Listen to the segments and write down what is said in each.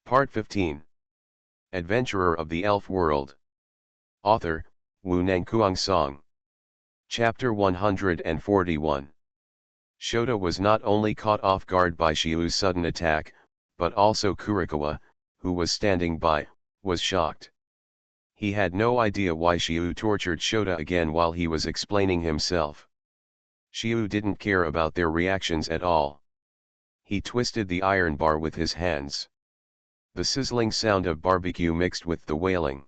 Part 15. Adventurer of the Elf World. Author, Wu Nangkuang Song. Chapter 141. Shota was not only caught off guard by Shiu's sudden attack, but also Kurikawa, who was standing by, was shocked. He had no idea why Shiu tortured Shota again while he was explaining himself. Shiu didn't care about their reactions at all. He twisted the iron bar with his hands. The sizzling sound of barbecue mixed with the wailing.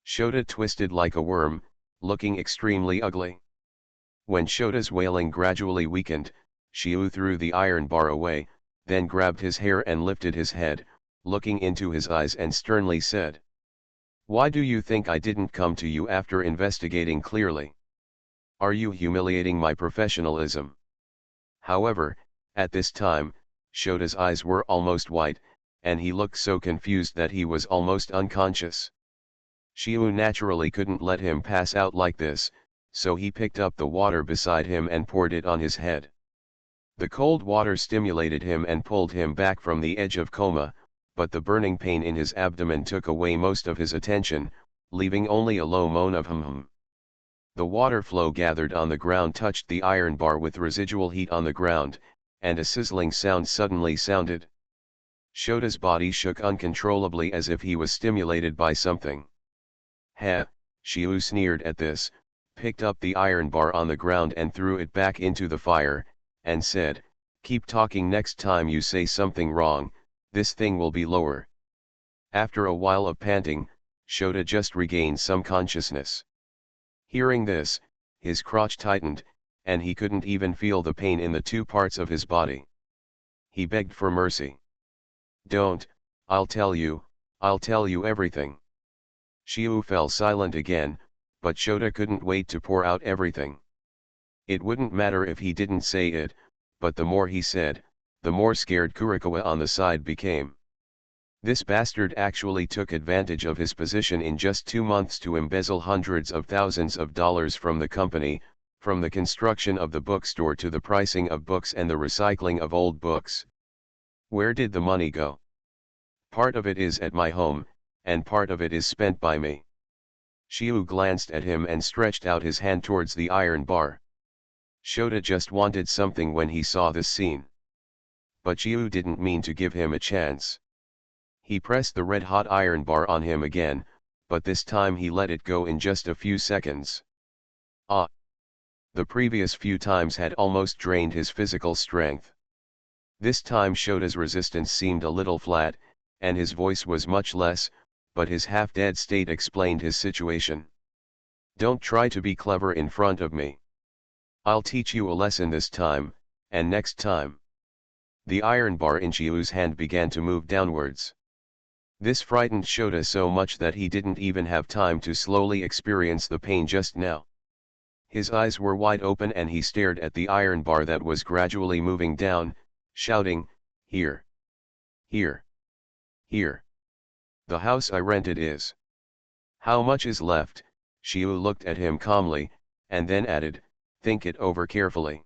Shota twisted like a worm, looking extremely ugly. When Shota's wailing gradually weakened, Shiu threw the iron bar away, then grabbed his hair and lifted his head, looking into his eyes and sternly said, "Why do you think I didn't come to you after investigating clearly? Are you humiliating my professionalism?" However, at this time, Shota's eyes were almost white, and he looked so confused that he was almost unconscious. Shiu naturally couldn't let him pass out like this, so he picked up the water beside him and poured it on his head. The cold water stimulated him and pulled him back from the edge of coma, but the burning pain in his abdomen took away most of his attention, leaving only a low moan of hum. The water flow gathered on the ground touched the iron bar with residual heat on the ground, and a sizzling sound suddenly sounded. Shota's body shook uncontrollably as if he was stimulated by something. "Heh," Shiu sneered at this, picked up the iron bar on the ground and threw it back into the fire, and said, "Keep talking next time you say something wrong, this thing will be lower." After a while of panting, Shota just regained some consciousness. Hearing this, his crotch tightened, and he couldn't even feel the pain in the two parts of his body. He begged for mercy. "Don't, I'll tell you everything." Shiu fell silent again, but Shota couldn't wait to pour out everything. It wouldn't matter if he didn't say it, but the more he said, the more scared Kurikawa on the side became. This bastard actually took advantage of his position in just 2 months to embezzle hundreds of thousands of dollars from the company, from the construction of the bookstore to the pricing of books and the recycling of old books. Where did the money go? Part of it is at my home, and part of it is spent by me. Shiu glanced at him and stretched out his hand towards the iron bar. Shota just wanted something when he saw this scene. But Shiu didn't mean to give him a chance. He pressed the red-hot iron bar on him again, but this time he let it go in just a few seconds. Ah! The previous few times had almost drained his physical strength. This time Shota's resistance seemed a little flat, and his voice was much less, but his half-dead state explained his situation. "Don't try to be clever in front of me. I'll teach you a lesson this time, and next time." The iron bar in Shiu's hand began to move downwards. This frightened Shota so much that he didn't even have time to slowly experience the pain just now. His eyes were wide open and he stared at the iron bar that was gradually moving down, shouting, "Here! Here! Here! The house I rented is. How much is left?" Shiu looked at him calmly, and then added, "Think it over carefully.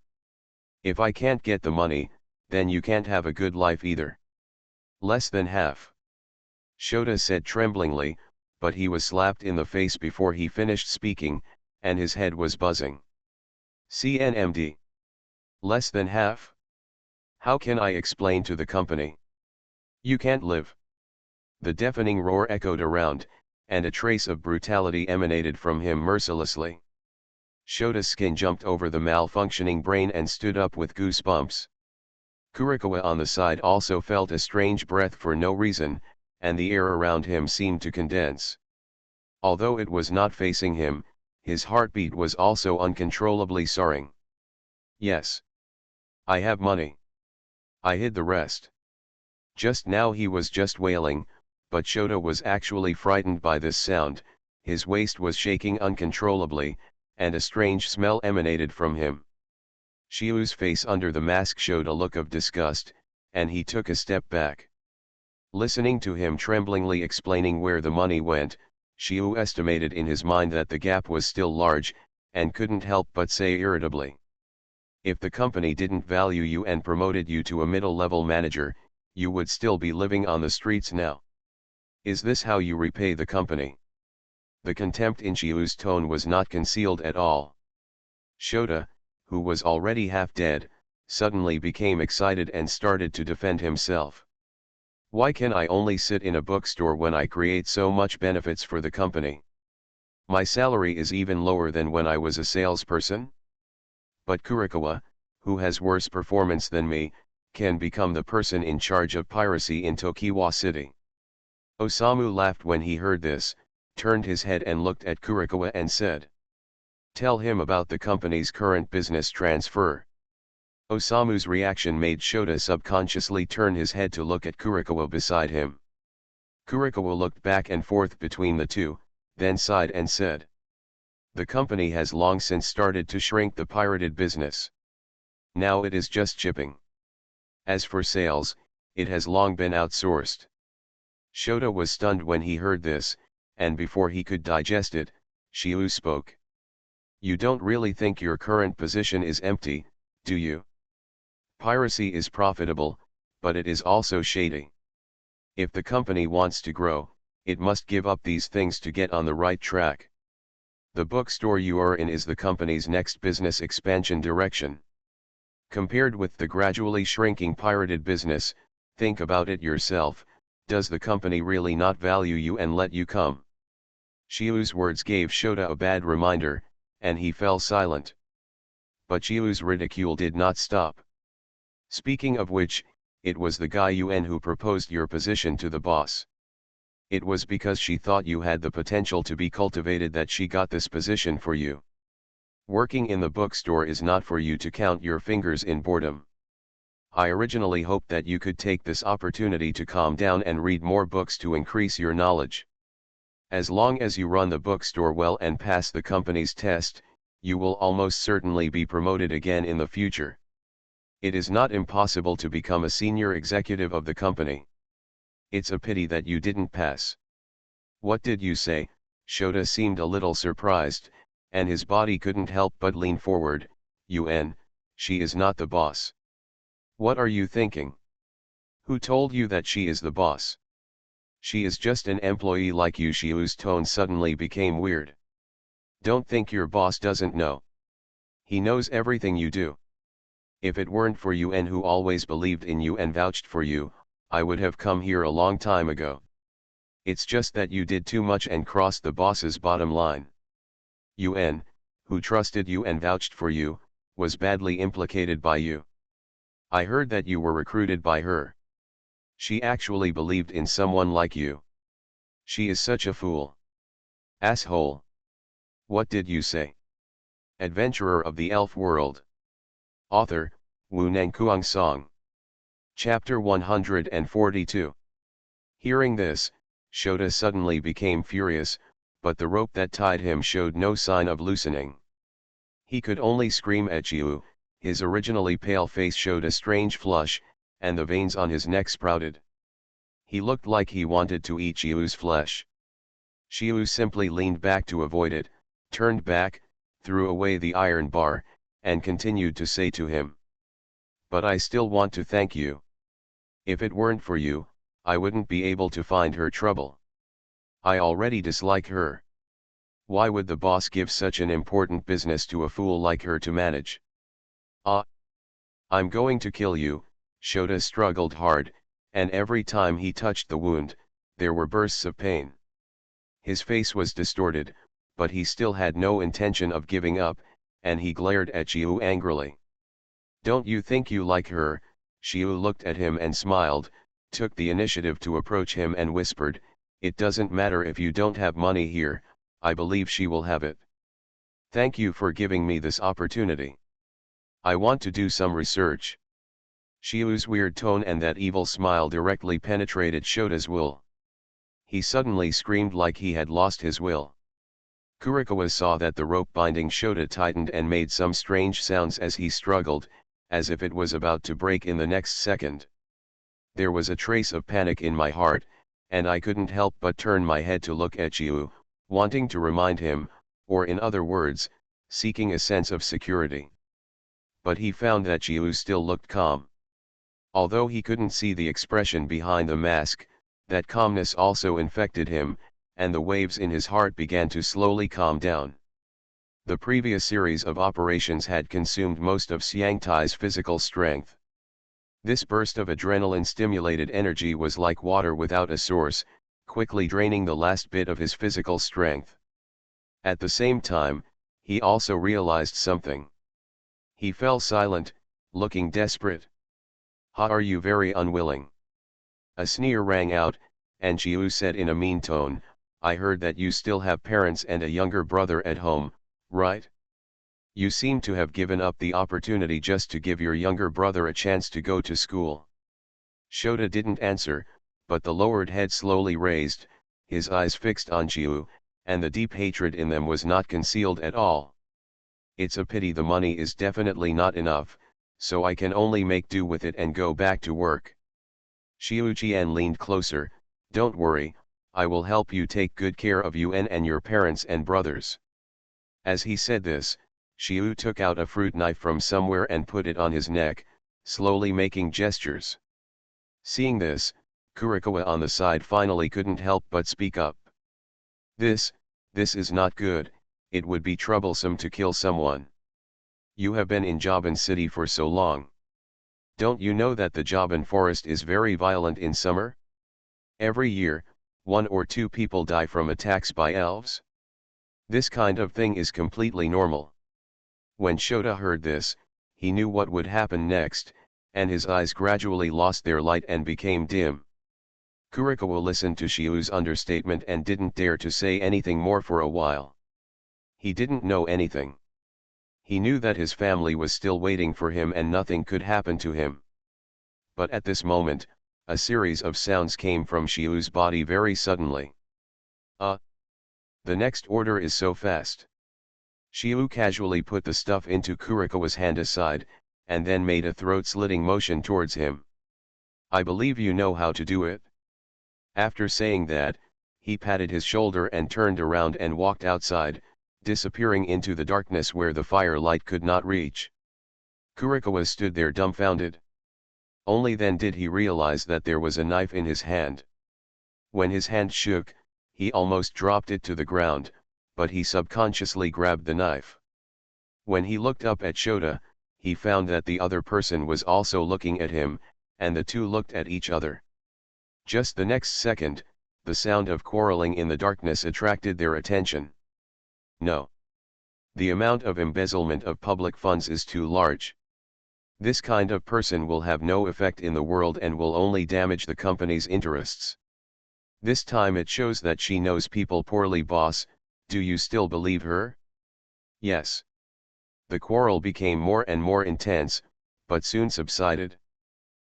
If I can't get the money, then you can't have a good life either." "Less than half," Shota said tremblingly, but he was slapped in the face before he finished speaking, and his head was buzzing. "CNMD. Less than half? How can I explain to the company? You can't live." The deafening roar echoed around, and a trace of brutality emanated from him mercilessly. Shota's skin jumped over the malfunctioning brain and stood up with goosebumps. Kurikawa on the side also felt a strange breath for no reason, and the air around him seemed to condense. Although it was not facing him, his heartbeat was also uncontrollably soaring. "Yes. I have money. I hid the rest." Just now he was just wailing, but Shota was actually frightened by this sound, his waist was shaking uncontrollably, and a strange smell emanated from him. Shiu's face under the mask showed a look of disgust, and he took a step back. Listening to him tremblingly explaining where the money went, Shiu estimated in his mind that the gap was still large, and couldn't help but say irritably, "If the company didn't value you and promoted you to a middle-level manager, you would still be living on the streets now. Is this how you repay the company? The contempt in Chiu's tone was not concealed at all. Shota, who was already half dead, suddenly became excited and started to defend himself. Why can I only sit in a bookstore when I create so much benefits for the company? My salary is even lower than when I was a salesperson. But Kurikawa, who has worse performance than me, can become the person in charge of piracy in Tokiwa City. Osamu laughed when he heard this, turned his head and looked at Kurikawa and said, "Tell him about the company's current business transfer." Osamu's reaction made Shota subconsciously turn his head to look at Kurikawa beside him. Kurikawa looked back and forth between the two, then sighed and said, "The company has long since started to shrink the pirated business. Now it is just shipping. As for sales, it has long been outsourced." Shota was stunned when he heard this, and before he could digest it, Shiu spoke. "You don't really think your current position is empty, do you? Piracy is profitable, but it is also shady. If the company wants to grow, it must give up these things to get on the right track. The bookstore you are in is the company's next business expansion direction. Compared with the gradually shrinking pirated business, think about it yourself, does the company really not value you and let you come?" Shiu's words gave Shota a bad reminder, and he fell silent. But Shiu's ridicule did not stop. "Speaking of which, it was the guy Yuen who proposed your position to the boss. It was because she thought you had the potential to be cultivated that she got this position for you. Working in the bookstore is not for you to count your fingers in boredom. I originally hoped that you could take this opportunity to calm down and read more books to increase your knowledge. As long as you run the bookstore well and pass the company's test, you will almost certainly be promoted again in the future. It is not impossible to become a senior executive of the company. It's a pity that you didn't pass." "What did you say?" Shota seemed a little surprised, and his body couldn't help but lean forward. "Yuen, she is not the boss." "What are you thinking? Who told you that she is the boss? She is just an employee like you." Shiu's tone suddenly became weird. "Don't think your boss doesn't know. He knows everything you do. If it weren't for Yuen, who always believed in you and vouched for you, I would have come here a long time ago. It's just that you did too much and crossed the boss's bottom line. Yuen, who trusted you and vouched for you, was badly implicated by you. I heard that you were recruited by her. She actually believed in someone like you. She is such a fool. Asshole. What did you say?" Adventurer of the Elf World. Author, Wu Nangkuang Song. Chapter 142. Hearing this, Shota suddenly became furious, but the rope that tied him showed no sign of loosening. He could only scream at Chiu. His originally pale face showed a strange flush, and the veins on his neck sprouted. He looked like he wanted to eat Chiu's flesh. Chiu simply leaned back to avoid it, turned back, threw away the iron bar, and continued to say to him, "But I still want to thank you. If it weren't for you, I wouldn't be able to find her trouble. I already dislike her. Why would the boss give such an important business to a fool like her to manage? Ah! I'm going to kill you." Shota struggled hard, and every time he touched the wound, there were bursts of pain. His face was distorted, but he still had no intention of giving up, and he glared at Chiu angrily. "Don't you think you like her?" Chiu looked at him and smiled, took the initiative to approach him and whispered, "It doesn't matter if you don't have money here, I believe she will have it. Thank you for giving me this opportunity. I want to do some research." Chiu's weird tone and that evil smile directly penetrated Shota's will. He suddenly screamed like he had lost his will. Kurikawa saw that the rope binding Shota tightened and made some strange sounds as he struggled, as if it was about to break in the next second. There was a trace of panic in my heart, and I couldn't help but turn my head to look at Chiu, wanting to remind him, or in other words, seeking a sense of security. But he found that Chiu still looked calm. Although he couldn't see the expression behind the mask, that calmness also infected him, and the waves in his heart began to slowly calm down. The previous series of operations had consumed most of Xiang Tai's physical strength. This burst of adrenaline-stimulated energy was like water without a source, quickly draining the last bit of his physical strength. At the same time, he also realized something. He fell silent, looking desperate. "Ha, are you very unwilling?" A sneer rang out, and Chiu said in a mean tone, "I heard that you still have parents and a younger brother at home, right? You seem to have given up the opportunity just to give your younger brother a chance to go to school." Shota didn't answer, but the lowered head slowly raised, his eyes fixed on Chiu, and the deep hatred in them was not concealed at all. "It's a pity the money is definitely not enough, so I can only make do with it and go back to work." Xiu Qian leaned closer. "Don't worry, I will help you take good care of you and your parents and brothers." As he said this, Xiu took out a fruit knife from somewhere and put it on his neck, slowly making gestures. Seeing this, Kurikawa on the side finally couldn't help but speak up. This is not good, it would be troublesome to kill someone. You have been in Jaban City for so long. Don't you know that the Jaban forest is very violent in summer? Every year, 1 or 2 people die from attacks by elves. This kind of thing is completely normal." When Shota heard this, he knew what would happen next, and his eyes gradually lost their light and became dim. Kurikawa listened to Xiu's understatement and didn't dare to say anything more for a while. He didn't know anything. He knew that his family was still waiting for him and nothing could happen to him. But at this moment, a series of sounds came from Xiu's body very suddenly. The next order is so fast." Xiu casually put the stuff into Kurikawa's hand aside, and then made a throat-slitting motion towards him. "I believe you know how to do it." After saying that, he patted his shoulder and turned around and walked outside, disappearing into the darkness where the firelight could not reach. Kurikawa stood there dumbfounded. Only then did he realize that there was a knife in his hand. When his hand shook, he almost dropped it to the ground, but he subconsciously grabbed the knife. When he looked up at Shota, he found that the other person was also looking at him, and the two looked at each other. Just the next second, the sound of quarreling in the darkness attracted their attention. "No. The amount of embezzlement of public funds is too large. This kind of person will have no effect in the world and will only damage the company's interests. This time it shows that she knows people poorly, boss. Do you still believe her?" "Yes." The quarrel became more and more intense, but soon subsided.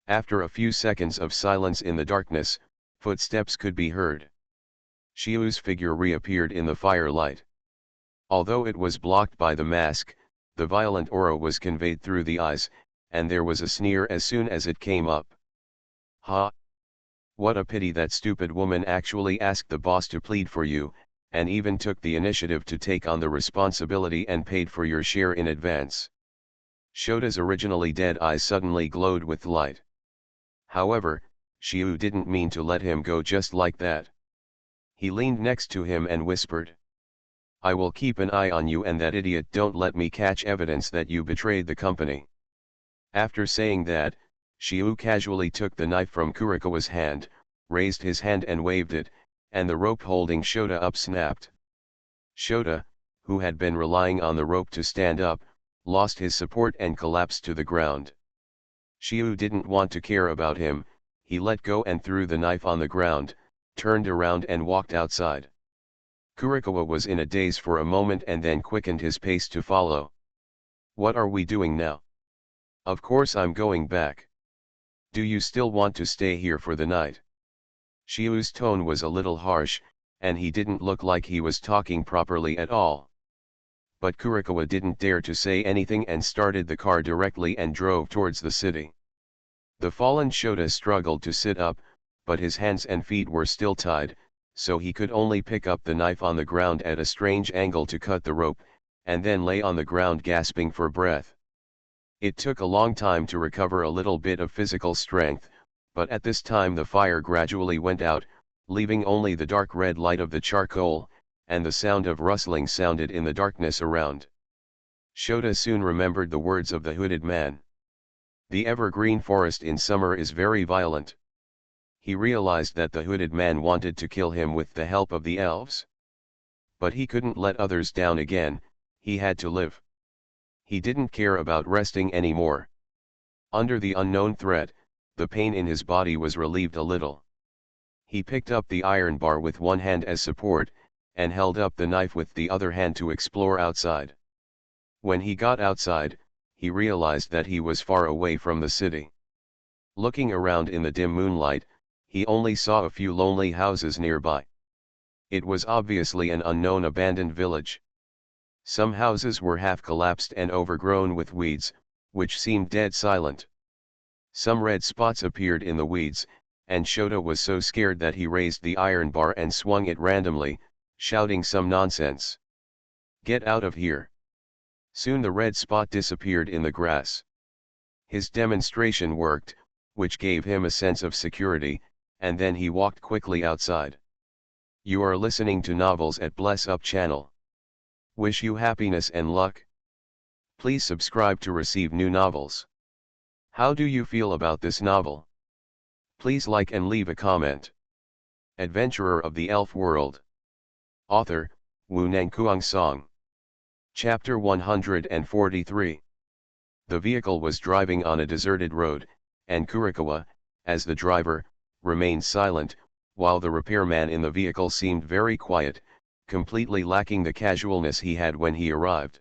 After a few seconds of silence in the darkness, footsteps could be heard. Xiu's figure reappeared in the firelight. Although it was blocked by the mask, the violent aura was conveyed through the eyes, and there was a sneer as soon as it came up. "Ha! What a pity that stupid woman actually asked the boss to plead for you, and even took the initiative to take on the responsibility and paid for your share in advance." Shota's originally dead eyes suddenly glowed with light. However, Xiu didn't mean to let him go just like that. He leaned next to him and whispered, "I will keep an eye on you and that idiot. Don't let me catch evidence that you betrayed the company." After saying that, Xiu casually took the knife from Kurikawa's hand, raised his hand and waved it, and the rope holding Shota up snapped. Shota, who had been relying on the rope to stand up, lost his support and collapsed to the ground. Xiu didn't want to care about him, he let go and threw the knife on the ground, turned around and walked outside. Kurikawa was in a daze for a moment and then quickened his pace to follow. "What are we doing now?" "Of course I'm going back. Do you still want to stay here for the night?" Xiu's tone was a little harsh, and he didn't look like he was talking properly at all. But Kurikawa didn't dare to say anything and started the car directly and drove towards the city. The fallen Shota struggled to sit up, but his hands and feet were still tied, so he could only pick up the knife on the ground at a strange angle to cut the rope, and then lay on the ground gasping for breath. It took a long time to recover a little bit of physical strength, but at this time the fire gradually went out, leaving only the dark red light of the charcoal, and the sound of rustling sounded in the darkness around. Shota soon remembered the words of the hooded man. The evergreen forest in summer is very violent. He realized that the hooded man wanted to kill him with the help of the elves. But he couldn't let others down again, he had to live. He didn't care about resting anymore. Under the unknown threat, the pain in his body was relieved a little. He picked up the iron bar with one hand as support, and held up the knife with the other hand to explore outside. When he got outside, he realized that he was far away from the city. Looking around in the dim moonlight, he only saw a few lonely houses nearby. It was obviously an unknown abandoned village. Some houses were half collapsed and overgrown with weeds, which seemed dead silent. Some red spots appeared in the weeds, and Shota was so scared that he raised the iron bar and swung it randomly, shouting some nonsense. "Get out of here!" Soon the red spot disappeared in the grass. His demonstration worked, which gave him a sense of security, and then he walked quickly outside. You are listening to Novels at Bless Up channel. Wish you happiness and luck. Please subscribe to receive new novels. How do you feel about this novel? Please like and leave a comment. Adventurer of the Elf World. Author, Wu Nangkuang Song. Chapter 143. The vehicle was driving on a deserted road, and Kurikawa, as the driver, remained silent, while the repairman in the vehicle seemed very quiet, completely lacking the casualness he had when he arrived.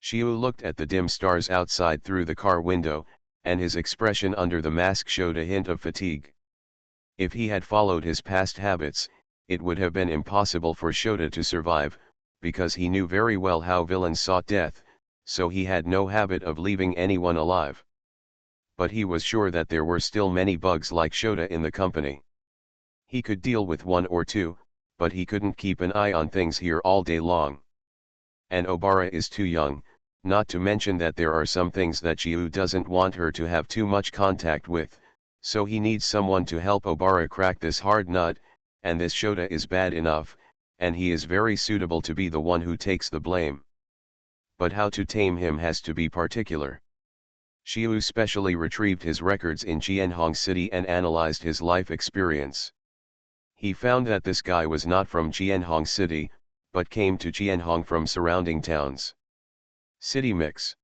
Shiu looked at the dim stars outside through the car window, and his expression under the mask showed a hint of fatigue. If he had followed his past habits, it would have been impossible for Shota to survive, because he knew very well how villains sought death, so he had no habit of leaving anyone alive. But he was sure that there were still many bugs like Shota in the company. He could deal with one or two, but he couldn't keep an eye on things here all day long. And Obara is too young, not to mention that there are some things that Shiu doesn't want her to have too much contact with, so he needs someone to help Obara crack this hard nut, and this Shota is bad enough, and he is very suitable to be the one who takes the blame. But how to tame him has to be particular. Shiu specially retrieved his records in Jianhong City and analyzed his life experience. He found that this guy was not from Jianhong City, but came to Jianhong from surrounding towns. City mix.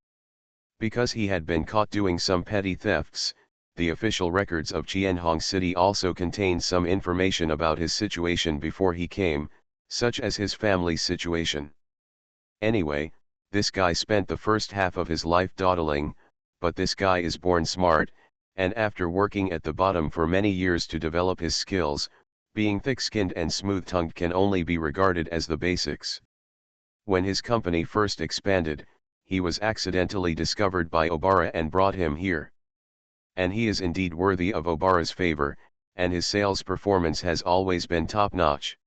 Because he had been caught doing some petty thefts, the official records of Jianhong City also contained some information about his situation before he came, such as his family's situation. Anyway, this guy spent the first half of his life dawdling, but this guy is born smart, and after working at the bottom for many years to develop his skills, being thick-skinned and smooth-tongued can only be regarded as the basics. When his company first expanded, he was accidentally discovered by Obara and brought him here. And he is indeed worthy of Obara's favor, and his sales performance has always been top-notch.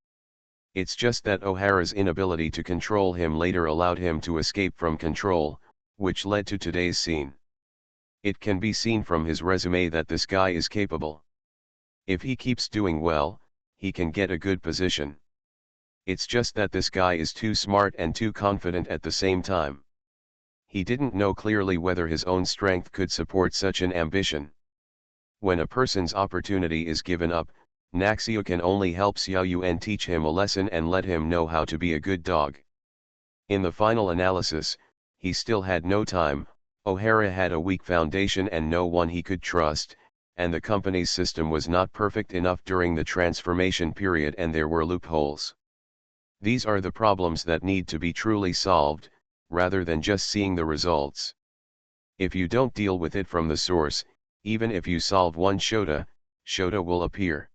It's just that O'Hara's inability to control him later allowed him to escape from control, which led to today's scene. It can be seen from his resume that this guy is capable. If he keeps doing well, he can get a good position. It's just that this guy is too smart and too confident at the same time. He didn't know clearly whether his own strength could support such an ambition. When a person's opportunity is given up, Naxiu can only help Xiao Yuan teach him a lesson and let him know how to be a good dog. In the final analysis, he still had no time. O'Hara had a weak foundation and no one he could trust, and the company's system was not perfect enough during the transformation period and there were loopholes. These are the problems that need to be truly solved, rather than just seeing the results. If you don't deal with it from the source, even if you solve one Shota will appear.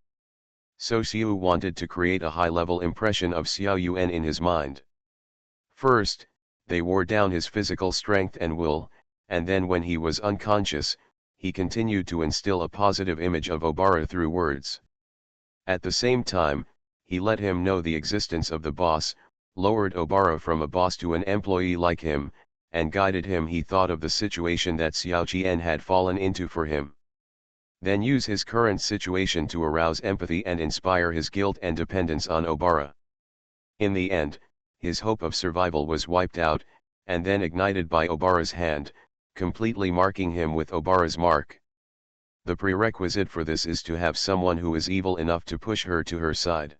So Xiu wanted to create a high-level impression of Xiao Yuan in his mind. First, they wore down his physical strength and will, and then when he was unconscious, he continued to instill a positive image of Obara through words. At the same time, he let him know the existence of the boss, lowered Obara from a boss to an employee like him, and guided him. He thought of the situation that Xiao Qian had fallen into for him. Then use his current situation to arouse empathy and inspire his guilt and dependence on Obara. In the end, his hope of survival was wiped out, and then ignited by Obara's hand, completely marking him with Obara's mark. The prerequisite for this is to have someone who is evil enough to push her to her side.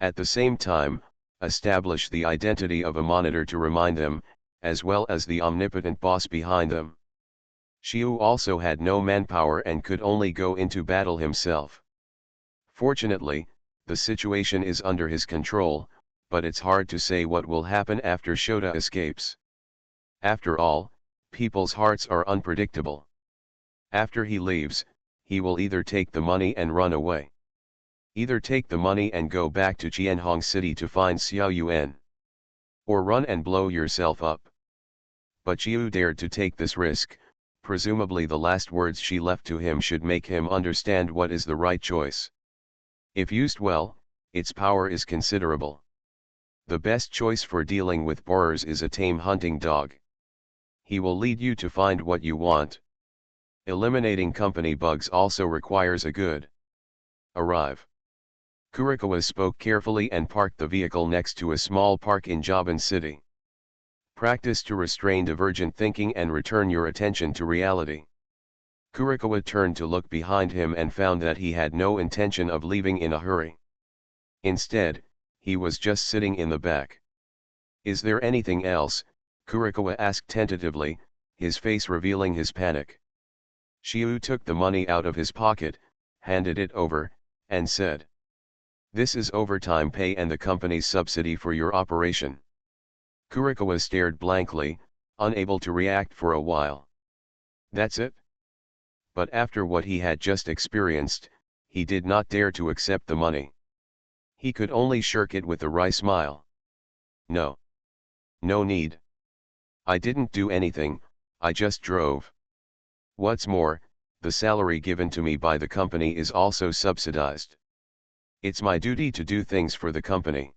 At the same time, establish the identity of a monitor to remind them, as well as the omnipotent boss behind them. Xiu also had no manpower and could only go into battle himself. Fortunately, the situation is under his control, but it's hard to say what will happen after Shota escapes. After all, people's hearts are unpredictable. After he leaves, he will either take the money and run away. Either take the money and go back to Qianhong City to find Xiao Yuan. Or run and blow yourself up. But Xiu dared to take this risk. Presumably the last words she left to him should make him understand what is the right choice. If used well, its power is considerable. The best choice for dealing with borers is a tame hunting dog. He will lead you to find what you want. Eliminating company bugs also requires a good arrive. Kurikawa spoke carefully and parked the vehicle next to a small park in Jaban City. Practice to restrain divergent thinking and return your attention to reality. Kurikawa turned to look behind him and found that he had no intention of leaving in a hurry. Instead, he was just sitting in the back. Is there anything else? Kurikawa asked tentatively, his face revealing his panic. Xiu took the money out of his pocket, handed it over, and said, "This is overtime pay and the company's subsidy for your operation." Kurikawa stared blankly, unable to react for a while. That's it? But after what he had just experienced, he did not dare to accept the money. He could only shirk it with a wry smile. No. No need. I didn't do anything, I just drove. What's more, the salary given to me by the company is also subsidized. It's my duty to do things for the company.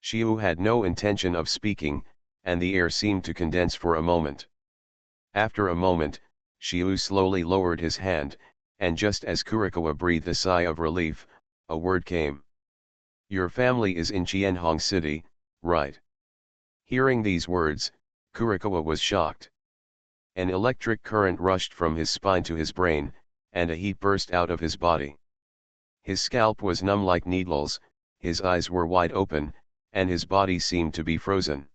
Xiu had no intention of speaking, and the air seemed to condense for a moment. After a moment, Xiu slowly lowered his hand, and just as Kurikawa breathed a sigh of relief, a word came. Your family is in Qianhong City, right? Hearing these words, Kurikawa was shocked. An electric current rushed from his spine to his brain, and a heat burst out of his body. His scalp was numb like needles, his eyes were wide open, and his body seemed to be frozen.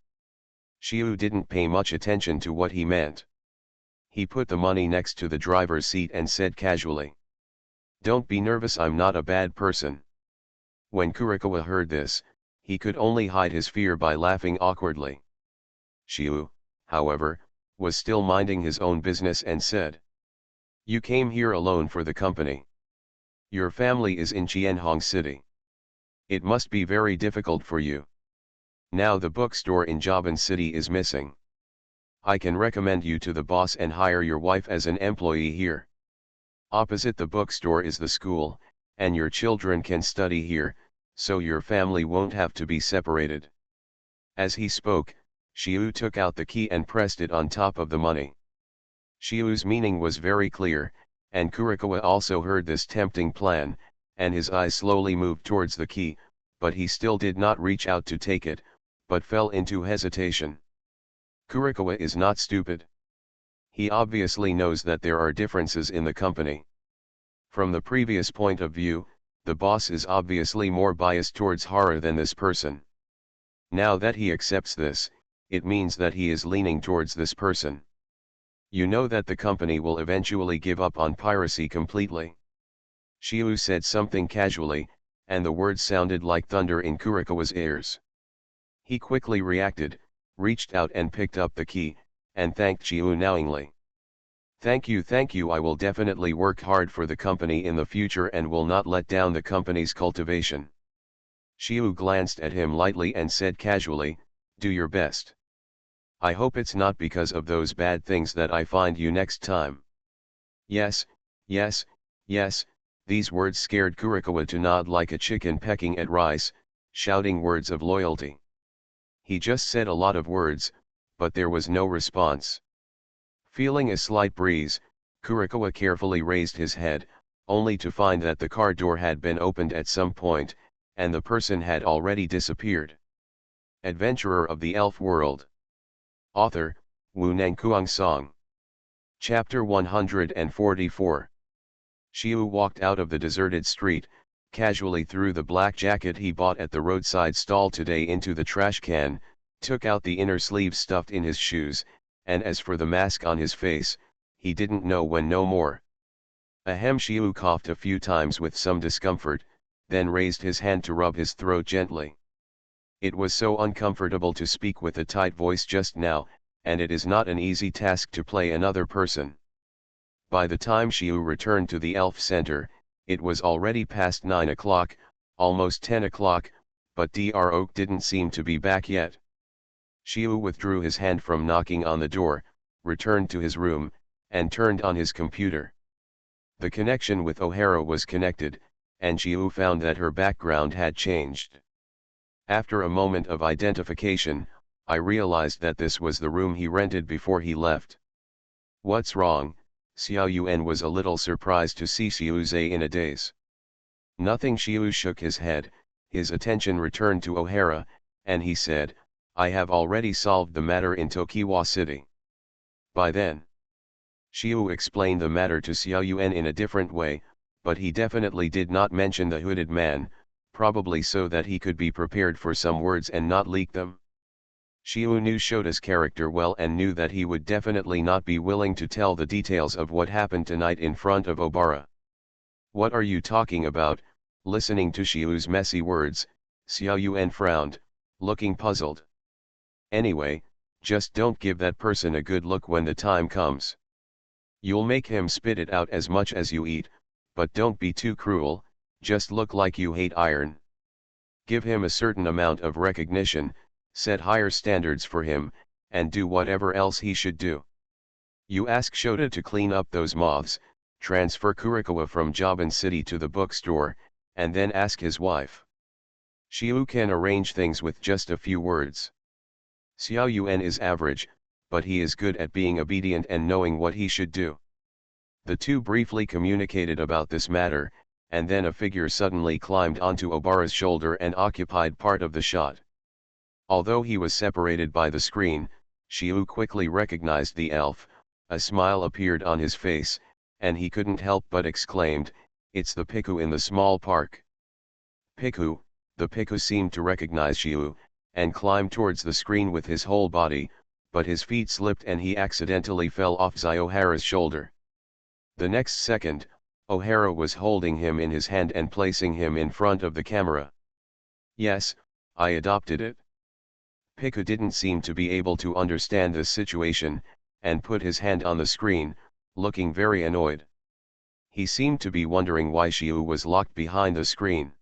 Xiu didn't pay much attention to what he meant. He put the money next to the driver's seat and said casually, "Don't be nervous, I'm not a bad person." When Kurikawa heard this, he could only hide his fear by laughing awkwardly. Xiu, however, was still minding his own business and said, "You came here alone for the company. Your family is in Qianhong City. It must be very difficult for you. Now the bookstore in Jaban City is missing. I can recommend you to the boss and hire your wife as an employee here. Opposite the bookstore is the school, and your children can study here, so your family won't have to be separated." As he spoke, Xiu took out the key and pressed it on top of the money. Xiu's meaning was very clear, and Kurikawa also heard this tempting plan, and his eyes slowly moved towards the key, but he still did not reach out to take it, but fell into hesitation. Kurikawa is not stupid. He obviously knows that there are differences in the company. From the previous point of view, the boss is obviously more biased towards horror than this person. Now that he accepts this, it means that he is leaning towards this person. You know that the company will eventually give up on piracy completely. Xiu said something casually, and the words sounded like thunder in Kurikawa's ears. He quickly reacted, reached out and picked up the key, and thanked Xiu knowingly. Thank you, I will definitely work hard for the company in the future and will not let down the company's cultivation." Xiu glanced at him lightly and said casually, "Do your best. I hope it's not because of those bad things that I find you next time." Yes, yes, yes, these words scared Kurikawa to nod like a chicken pecking at rice, shouting words of loyalty. He just said a lot of words, but there was no response. Feeling a slight breeze, Kurikawa carefully raised his head, only to find that the car door had been opened at some point, and the person had already disappeared. Adventurer of the Elf World. Author, Wu Nangkuang Song. Chapter 144. Xiu walked out of the deserted street, casually threw the black jacket he bought at the roadside stall today into the trash can, took out the inner sleeve stuffed in his shoes, and as for the mask on his face, he didn't know when no more. Ahem. Xiu coughed a few times with some discomfort, then raised his hand to rub his throat gently. It was so uncomfortable to speak with a tight voice just now, and it is not an easy task to play another person. By the time Xiu returned to the Elf Center, it was already past 9 o'clock, almost 10 o'clock, but Dr. Oak didn't seem to be back yet. Xiu withdrew his hand from knocking on the door, returned to his room, and turned on his computer. The connection with O'Hara was connected, and Xiu found that her background had changed. After a moment of identification, I realized that this was the room he rented before he left. What's wrong? Xiao Yuan was a little surprised to see Xiu Zhe in a daze. Nothing. Xiu shook his head, his attention returned to O'Hara, and he said, I have already solved the matter in Tokiwa City. By then. Xiu explained the matter to Xiao Yuan in a different way, but he definitely did not mention the hooded man, probably so that he could be prepared for some words and not leak them. Xiu knew Shota's character well and knew that he would definitely not be willing to tell the details of what happened tonight in front of Obara. What are you talking about? Listening to Xiu's messy words, Xiao Yuan frowned, looking puzzled. Anyway, just don't give that person a good look when the time comes. You'll make him spit it out as much as you eat, but don't be too cruel, just look like you hate iron. Give him a certain amount of recognition, set higher standards for him, and do whatever else he should do. You ask Shota to clean up those moths, transfer Kurikawa from Jaban City to the bookstore, and then ask his wife. Xiu can arrange things with just a few words. Xiao Yuan is average, but he is good at being obedient and knowing what he should do. The two briefly communicated about this matter, and then a figure suddenly climbed onto Obara's shoulder and occupied part of the shot. Although he was separated by the screen, Xiu quickly recognized the elf, a smile appeared on his face, and he couldn't help but exclaimed, it's the Piku in the small park. Piku. The Piku seemed to recognize Xiu, and climbed towards the screen with his whole body, but his feet slipped and he accidentally fell off O'Hara's shoulder. The next second, O'Hara was holding him in his hand and placing him in front of the camera. Yes, I adopted it. Piku didn't seem to be able to understand the situation, and put his hand on the screen, looking very annoyed. He seemed to be wondering why Xiu was locked behind the screen.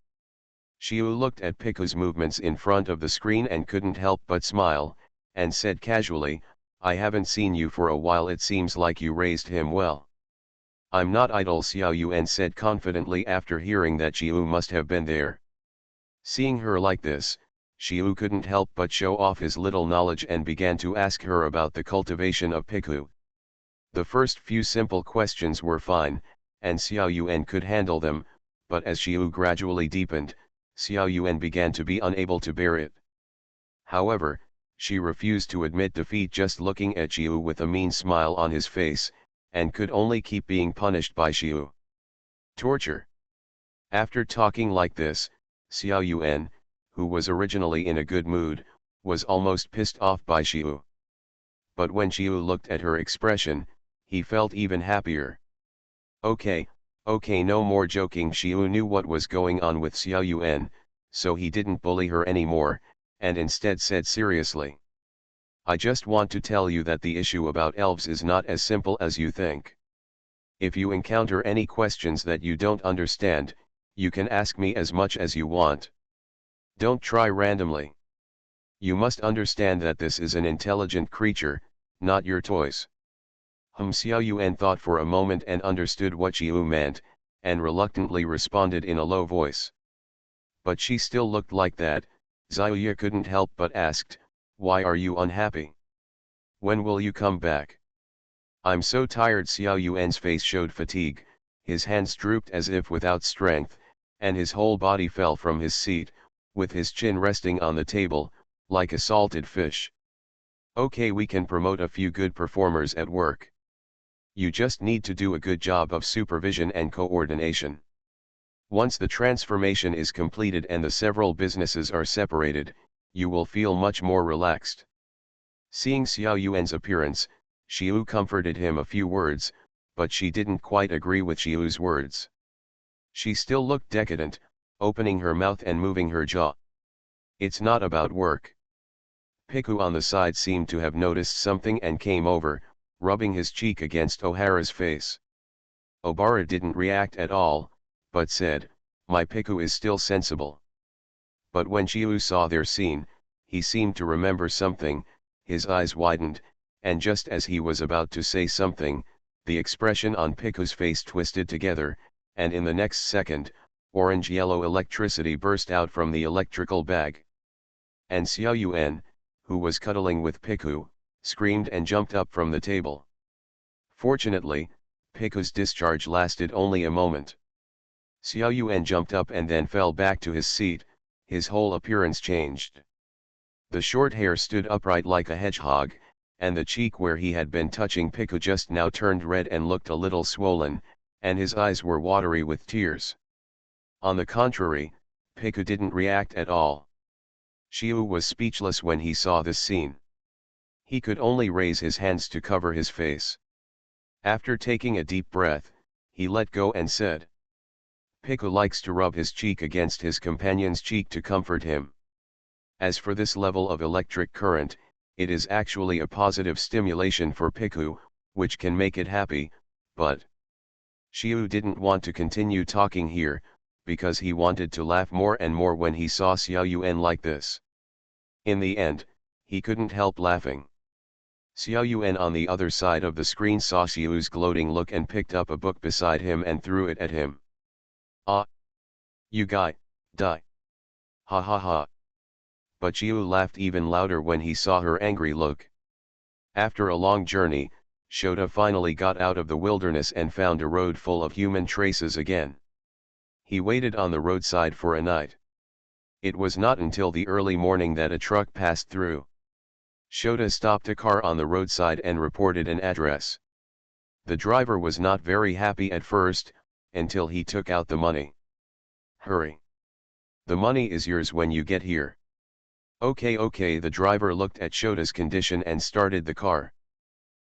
Xiu looked at Piku's movements in front of the screen and couldn't help but smile, and said casually, I haven't seen you for a while, it seems like you raised him well. I'm not idle, Xiao Yuan said confidently after hearing that Xiu must have been there. Seeing her like this, Xiu couldn't help but show off his little knowledge and began to ask her about the cultivation of Piku. The first few simple questions were fine, and Xiao Yuan could handle them, but as Xiu gradually deepened, Xiao Yuan began to be unable to bear it. However, she refused to admit defeat, just looking at Xiu with a mean smile on his face, and could only keep being punished by Xiu. Torture. After talking like this, Xiao Yuan, who was originally in a good mood, was almost pissed off by Xiu. But when Xiu looked at her expression, he felt even happier. Okay, no more joking. Xiu knew what was going on with Xiao Yuan, so he didn't bully her anymore, and instead said seriously. I just want to tell you that the issue about elves is not as simple as you think. If you encounter any questions that you don't understand, you can ask me as much as you want. Don't try randomly. You must understand that this is an intelligent creature, not your toys. Xiao Yuan thought for a moment and understood what Xiu meant, and reluctantly responded in a low voice. But she still looked like that. Xiaoya couldn't help but asked, why are you unhappy? When will you come back? I'm so tired. Xiao Yuan's face showed fatigue, his hands drooped as if without strength, and his whole body fell from his seat, with his chin resting on the table, like a salted fish. Okay, we can promote a few good performers at work. You just need to do a good job of supervision and coordination. Once the transformation is completed and the several businesses are separated, you will feel much more relaxed. Seeing Xiao Yuan's appearance, Xiu comforted him a few words, but she didn't quite agree with Xiu's words. She still looked decadent, opening her mouth and moving her jaw. It's not about work. Piku on the side seemed to have noticed something and came over, rubbing his cheek against Ohara's face. Obara didn't react at all, but said, "My Piku is still sensible." But when Xiu saw their scene, he seemed to remember something, his eyes widened, and just as he was about to say something, the expression on Piku's face twisted together, and in the next second, orange-yellow electricity burst out from the electrical bag. And Xiao Yuan, who was cuddling with Piku, screamed and jumped up from the table. Fortunately, Piku's discharge lasted only a moment. Xiao Yuan jumped up and then fell back to his seat, his whole appearance changed. The short hair stood upright like a hedgehog, and the cheek where he had been touching Piku just now turned red and looked a little swollen, and his eyes were watery with tears. On the contrary, Piku didn't react at all. Xiu was speechless when he saw this scene. He could only raise his hands to cover his face. After taking a deep breath, he let go and said, "Piku likes to rub his cheek against his companion's cheek to comfort him. As for this level of electric current, it is actually a positive stimulation for Piku, which can make it happy, but..." Xiu didn't want to continue talking here, because he wanted to laugh more and more when he saw Xiao Yuan like this. In the end, he couldn't help laughing. Xiao Yuan on the other side of the screen saw Xiu's gloating look and picked up a book beside him and threw it at him. "Ah! You guy, die! Ha ha ha!" But Xiu laughed even louder when he saw her angry look. After a long journey, Shota finally got out of the wilderness and found a road full of human traces again. He waited on the roadside for a night. It was not until the early morning that a truck passed through. Shota stopped a car on the roadside and reported an address. The driver was not very happy at first, until he took out the money. "Hurry. The money is yours when you get here." Okay, the driver looked at Shota's condition and started the car.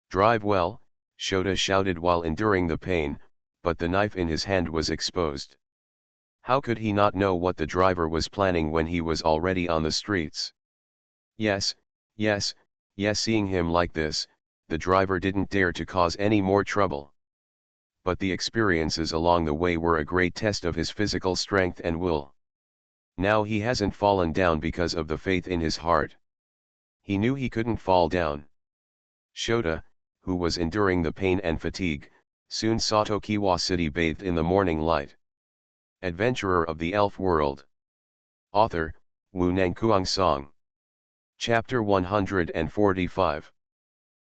"Drive well," Shota shouted while enduring the pain, but the knife in his hand was exposed. How could he not know what the driver was planning when he was already on the streets? Yes, seeing him like this, the driver didn't dare to cause any more trouble. But the experiences along the way were a great test of his physical strength and will. Now he hasn't fallen down because of the faith in his heart. He knew he couldn't fall down. Shota, who was enduring the pain and fatigue, soon saw Tokiwa City bathed in the morning light. Adventurer of the Elf World. Author, Wu Nangkuang Song. Chapter 145.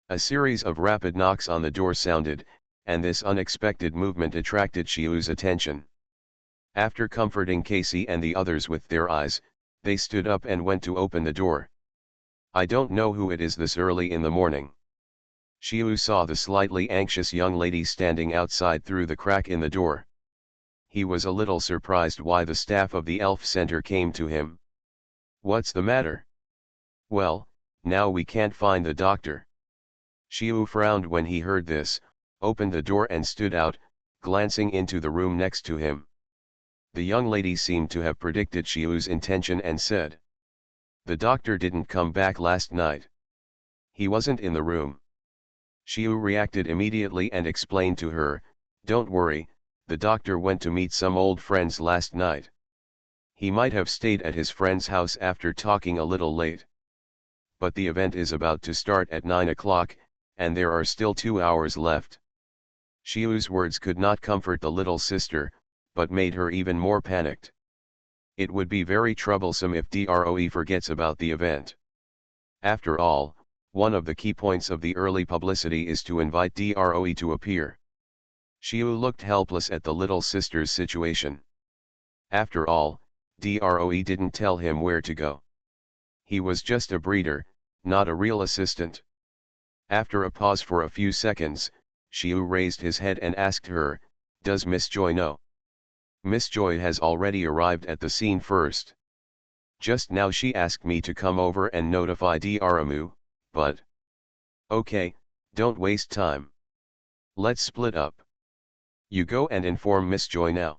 A series of rapid knocks on the door sounded, and this unexpected movement attracted Xiu's attention. After comforting Casey and the others with their eyes, they stood up and went to open the door. "I don't know who it is this early in the morning." Xiu saw the slightly anxious young lady standing outside through the crack in the door. He was a little surprised why the staff of the Elf Center came to him. "What's the matter?" "Well, now we can't find the doctor." Xiu frowned when he heard this, opened the door and stood out, glancing into the room next to him. The young lady seemed to have predicted Xiu's intention and said, "The doctor didn't come back last night. He wasn't in the room." Xiu reacted immediately and explained to her, "Don't worry, the doctor went to meet some old friends last night. He might have stayed at his friend's house after talking a little late. But the event is about to start at 9 o'clock, and there are still 2 hours left." Xiu's words could not comfort the little sister, but made her even more panicked. It would be very troublesome if Droe forgets about the event. After all, One of the key points of the early publicity is to invite Droe to appear. Shiu looked helpless at the little sister's situation. After all, Droe didn't tell him where to go. He was just a breeder, not a real assistant. After a pause for a few seconds, Shiu raised his head and asked her, "Does Miss Joy know?" Miss Joy has already arrived at the scene first. Just now she asked me to come over and notify Dromu, but... Okay, don't waste time. Let's split up. You go and inform Miss Joy now.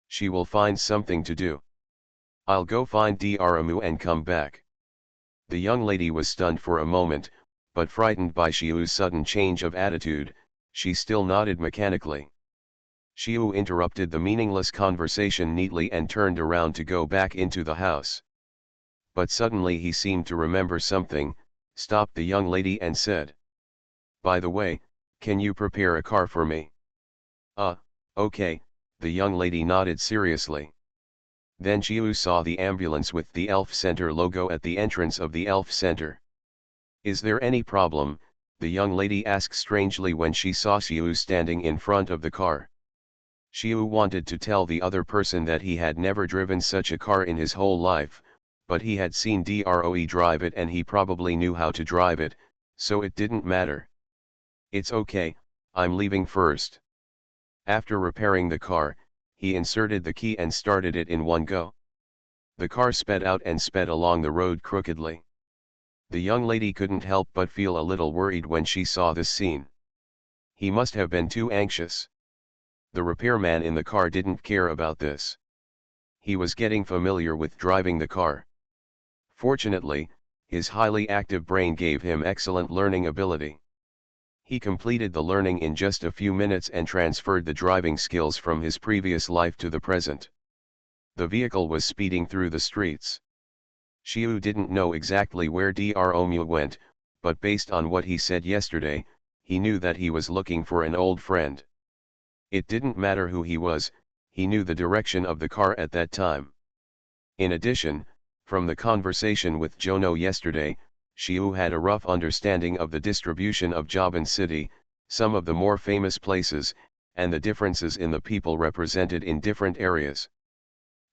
She will find something to do. I'll go find Dromu and come back. The young lady was stunned for a moment, but frightened by Shiu's sudden change of attitude, she still nodded mechanically. Shiu interrupted the meaningless conversation neatly and turned around to go back into the house. But suddenly he seemed to remember something, stopped the young lady and said, "By the way, can you prepare a car for me?" Okay, the young lady nodded seriously. Then Shiu saw the ambulance with the Elf Center logo at the entrance of the Elf Center. "Is there any problem?" the young lady asked strangely when she saw Shiu standing in front of the car. Shiu wanted to tell the other person that he had never driven such a car in his whole life, but he had seen Droe drive it and he probably knew how to drive it, so it didn't matter. "It's okay, I'm leaving first." After repairing the car, he inserted the key and started it in one go. The car sped out and sped along the road crookedly. The young lady couldn't help but feel a little worried when she saw this scene. He must have been too anxious. The repairman in the car didn't care about this. He was getting familiar with driving the car. Fortunately, his highly active brain gave him excellent learning ability. He completed the learning in just a few minutes and transferred the driving skills from his previous life to the present. The vehicle was speeding through the streets. Shiu didn't know exactly where Dromu went, but based on what he said yesterday, he knew that he was looking for an old friend. It didn't matter who he was, he knew the direction of the car at that time. In addition, from the conversation with Jono yesterday, Shiu had a rough understanding of the distribution of Jaban City, some of the more famous places, and the differences in the people represented in different areas.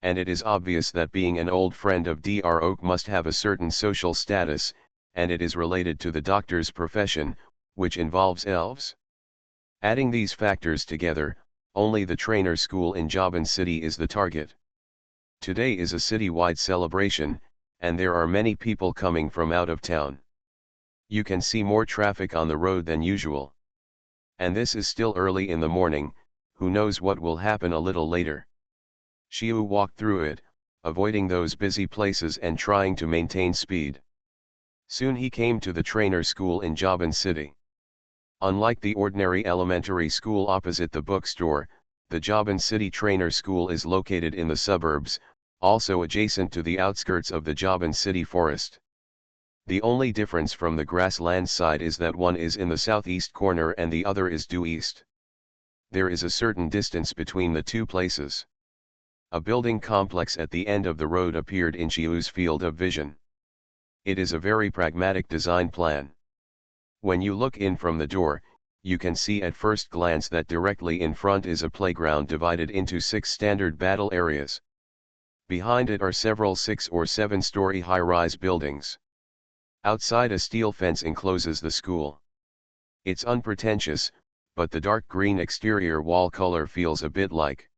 And it is obvious that being an old friend of Droe must have a certain social status, and it is related to the doctor's profession, which involves elves. Adding these factors together, only the trainer school in Jaban City is the target. Today is a city-wide celebration, and there are many people coming from out of town. You can see more traffic on the road than usual. And this is still early in the morning, who knows what will happen a little later. Shiu walked through it, avoiding those busy places and trying to maintain speed. Soon he came to the trainer school in Jaban City. Unlike the ordinary elementary school opposite the bookstore, the Jaban City Trainer School is located in the suburbs, also adjacent to the outskirts of the Jaban City forest. The only difference from the grassland side is that one is in the southeast corner and the other is due east. There is a certain distance between the two places. A building complex at the end of the road appeared in Shiu's field of vision. It is a very pragmatic design plan. When you look in from the door, you can see at first glance that directly in front is a playground divided into 6 standard battle areas. Behind it are several 6 or 7-story high-rise buildings. Outside a steel fence encloses the school. It's unpretentious, but the dark green exterior wall color feels a bit like.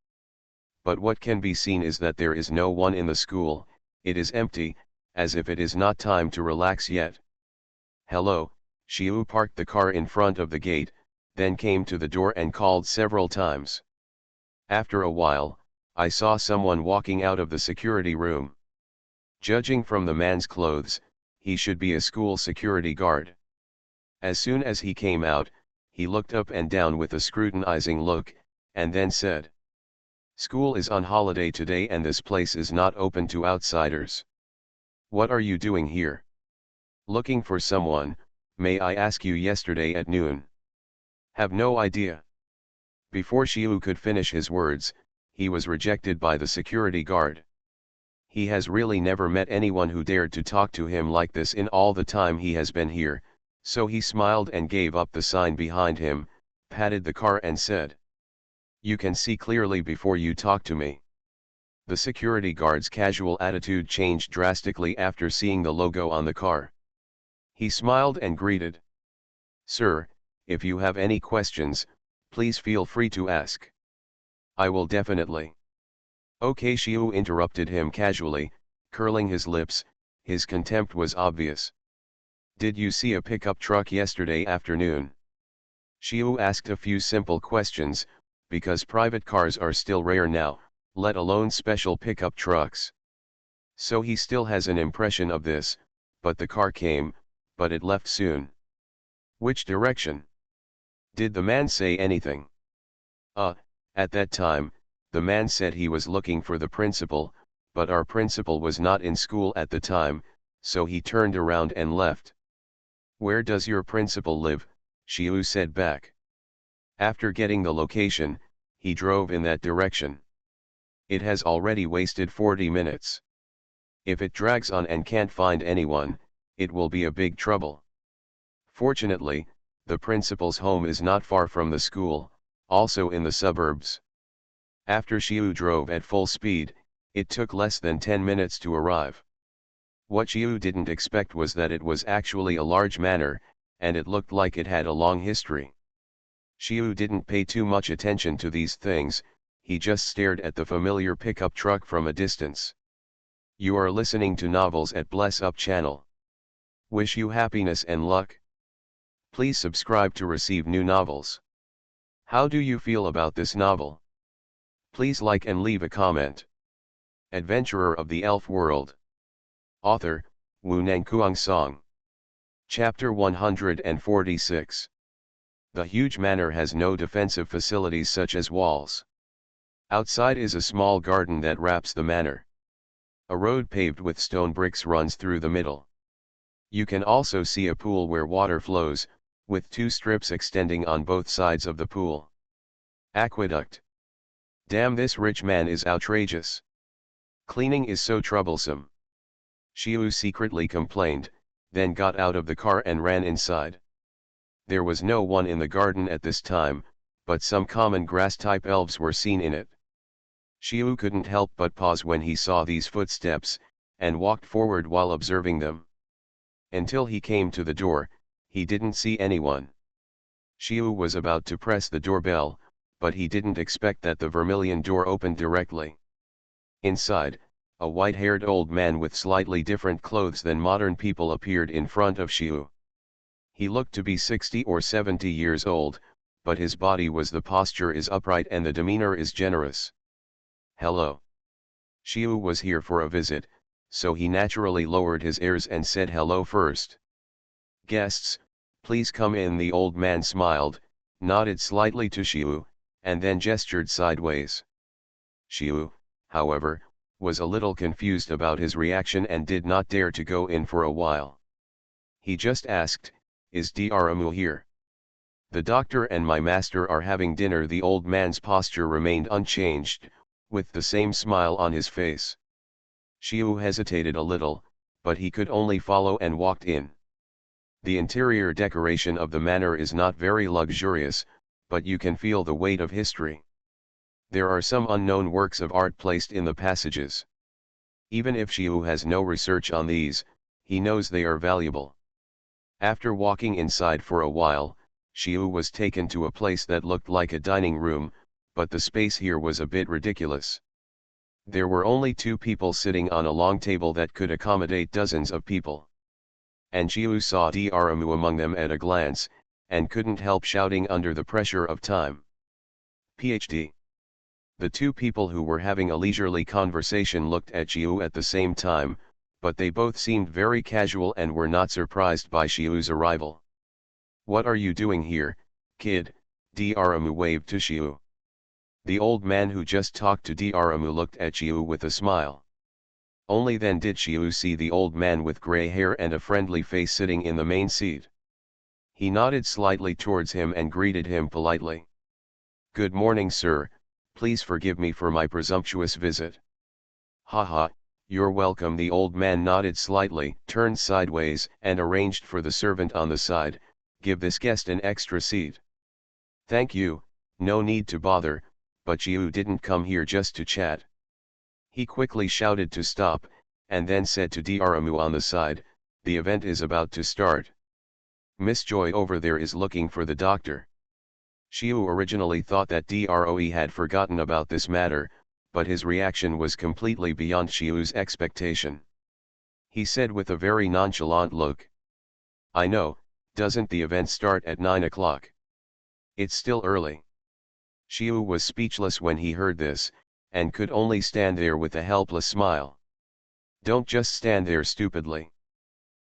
But what can be seen is that there is no one in the school, it is empty, as if it is not time to relax yet. "Hello." Shiu parked the car in front of the gate, then came to the door and called several times. After a while, I saw someone walking out of the security room. Judging from the man's clothes, he should be a school security guard. As soon as he came out, he looked up and down with a scrutinizing look, and then said, "School is on holiday today and this place is not open to outsiders. What are you doing here?" "Looking for someone. May I ask you yesterday at noon?" "Have no idea." Before Shiu could finish his words, he was rejected by the security guard. He has really never met anyone who dared to talk to him like this in all the time he has been here, so he smiled and gave up the sign behind him, patted the car and said, "You can see clearly before you talk to me." The security guard's casual attitude changed drastically after seeing the logo on the car. He smiled and greeted, "Sir, if you have any questions, please feel free to ask." "I will definitely." "Okay," Xiu interrupted him casually, curling his lips. His contempt was obvious. "Did you see a pickup truck yesterday afternoon?" Xiu asked a few simple questions, because private cars are still rare now, let alone special pickup trucks. So he still has an impression of this, but the car came, but it left soon. "Which direction?" "Did the man say anything?" At that time, the man said he was looking for the principal, but our principal was not in school at the time, so he turned around and left." "Where does your principal live?" Xiu said back. After getting the location, he drove in that direction. "It has already wasted 40 minutes. If it drags on and can't find anyone, it will be a big trouble." Fortunately, the principal's home is not far from the school, also in the suburbs. After Xiu drove at full speed, it took less than 10 minutes to arrive. What Xiu didn't expect was that it was actually a large manor, and it looked like it had a long history. Xiu didn't pay too much attention to these things, he just stared at the familiar pickup truck from a distance. You are listening to Novels at Bless Up channel. Wish you happiness and luck. Please subscribe to receive new novels. How do you feel about this novel? Please like and leave a comment. Adventurer of the Elf World. Author, Wu Nangkuang Song. Chapter 146. The huge manor has no defensive facilities such as walls. Outside is a small garden that wraps the manor. A road paved with stone bricks runs through the middle. You can also see a pool where water flows, with 2 strips extending on both sides of the pool. Aqueduct. Damn, this rich man is outrageous. Cleaning is so troublesome. Xiu secretly complained, then got out of the car and ran inside. There was no one in the garden at this time, but some common grass-type elves were seen in it. Xiu couldn't help but pause when he saw these footsteps, and walked forward while observing them. Until he came to the door, he didn't see anyone. Xiu was about to press the doorbell, but he didn't expect that the vermilion door opened directly. Inside, a white-haired old man with slightly different clothes than modern people appeared in front of Xiu. He looked to be 60 or 70 years old, but his body was the posture is upright and the demeanor is generous. "Hello." Xiu was here for a visit, so he naturally lowered his airs and said hello first. "Guests, please come in." The old man smiled, nodded slightly to Xiu, and then gestured sideways. Xiu, however, was a little confused about his reaction and did not dare to go in for a while. He just asked, "Is Daramu here?" "The doctor and my master are having dinner." The old man's posture remained unchanged, with the same smile on his face. Xiu hesitated a little, but he could only follow and walked in. The interior decoration of the manor is not very luxurious, but you can feel the weight of history. There are some unknown works of art placed in the passages. Even if Xiu has no research on these, he knows they are valuable. After walking inside for a while, Xiu was taken to a place that looked like a dining room, but the space here was a bit ridiculous. There were only 2 people sitting on a long table that could accommodate dozens of people. And Xiu saw Daramu among them at a glance, and couldn't help shouting under the pressure of time. "PhD." The 2 people who were having a leisurely conversation looked at Xiu at the same time, but they both seemed very casual and were not surprised by Xiu's arrival. "What are you doing here, kid?" Daramu waved to Xiu. The old man who just talked to Daramu looked at Xiu with a smile. Only then did Xiu see the old man with grey hair and a friendly face sitting in the main seat. He nodded slightly towards him and greeted him politely. "Good morning, sir, please forgive me for my presumptuous visit." "Haha, "You're welcome." The old man nodded slightly, turned sideways, and arranged for the servant on the side, "Give this guest an extra seat." "Thank you, no need to bother, but you didn't come here just to chat." He quickly shouted to stop, and then said to Daramu on the side, "The event is about to start. Miss Joy over there is looking for the doctor." Shiu originally thought that Droe had forgotten about this matter, but his reaction was completely beyond Shiu's expectation. He said with a very nonchalant look, "I know, doesn't the event start at 9 o'clock? It's still early." Shiu was speechless when he heard this, and could only stand there with a helpless smile. "Don't just stand there stupidly.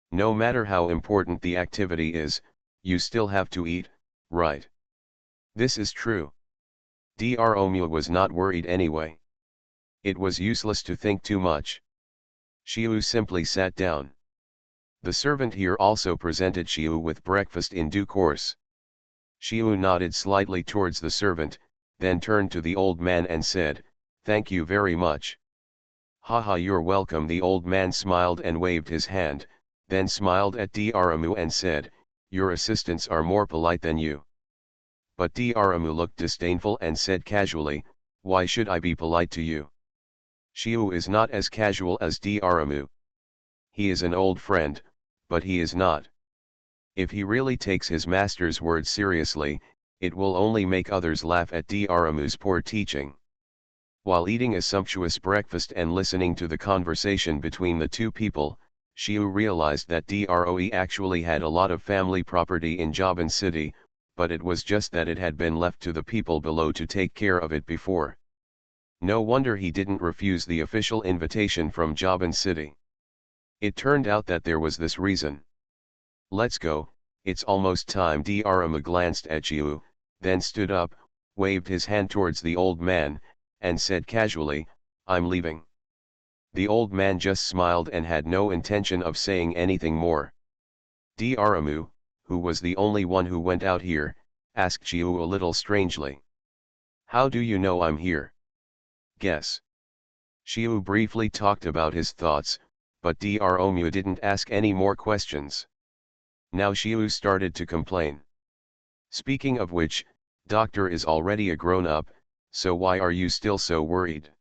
No matter how important the activity is, you still have to eat, right?" "This is true." Dromu was not worried anyway. It was useless to think too much. Shiu simply sat down. The servant here also presented Shiu with breakfast in due course. Shiu nodded slightly towards the servant, then turned to the old man and said, "Thank you very much." "Haha, you're welcome." The old man smiled and waved his hand, then smiled at Dromu and said, "Your assistants are more polite than you." But Dromu looked disdainful and said casually, "Why should I be polite to you?" Shiu is not as casual as Dromu. He is an old friend, but he is not. If he really takes his master's words seriously, it will only make others laugh at Dromu's poor teaching. While eating a sumptuous breakfast and listening to the conversation between the two people, Shiu realized that Droe actually had a lot of family property in Jaban City, but it was just that it had been left to the people below to take care of it before. No wonder he didn't refuse the official invitation from Jaban City. It turned out that there was this reason. "Let's go, it's almost time." Dromu glanced at Shiu, then stood up, waved his hand towards the old man, and said casually, "I'm leaving." The old man just smiled and had no intention of saying anything more. Dromu, who was the only one who went out here, asked Shiu a little strangely, "How do you know I'm here?" "Guess." Shiu briefly talked about his thoughts, but Dromu didn't ask any more questions. Now Shiu started to complain. "Speaking of which, doctor is already a grown-up, so why are you still so worried?"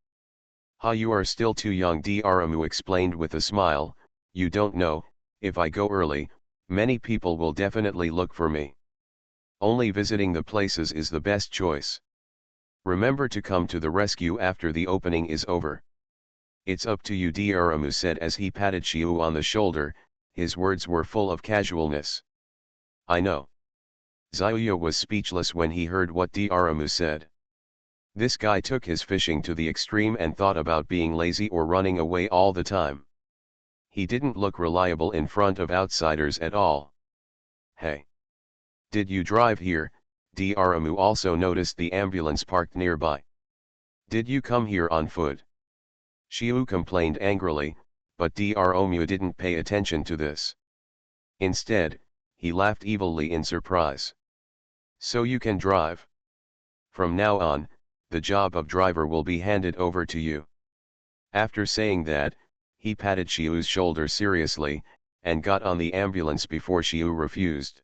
"Ha, you are still too young," Dromu explained with a smile. "You don't know, if I go early, many people will definitely look for me. Only visiting the places is the best choice. Remember to come to the rescue after the opening is over." "It's up to you," Dromu said as he patted Shiu on the shoulder. His words were full of casualness. "I know." Xiaoya was speechless when he heard what Dromu said. This guy took his fishing to the extreme and thought about being lazy or running away all the time. He didn't look reliable in front of outsiders at all. "Hey! Did you drive here?" Dromu also noticed the ambulance parked nearby. "Did you come here on foot?" Shiu complained angrily, but Dromu didn't pay attention to this. Instead, he laughed evilly in surprise. "So you can drive? From now on, the job of driver will be handed over to you." After saying that, he patted Shiu's shoulder seriously, and got on the ambulance before Shiu refused.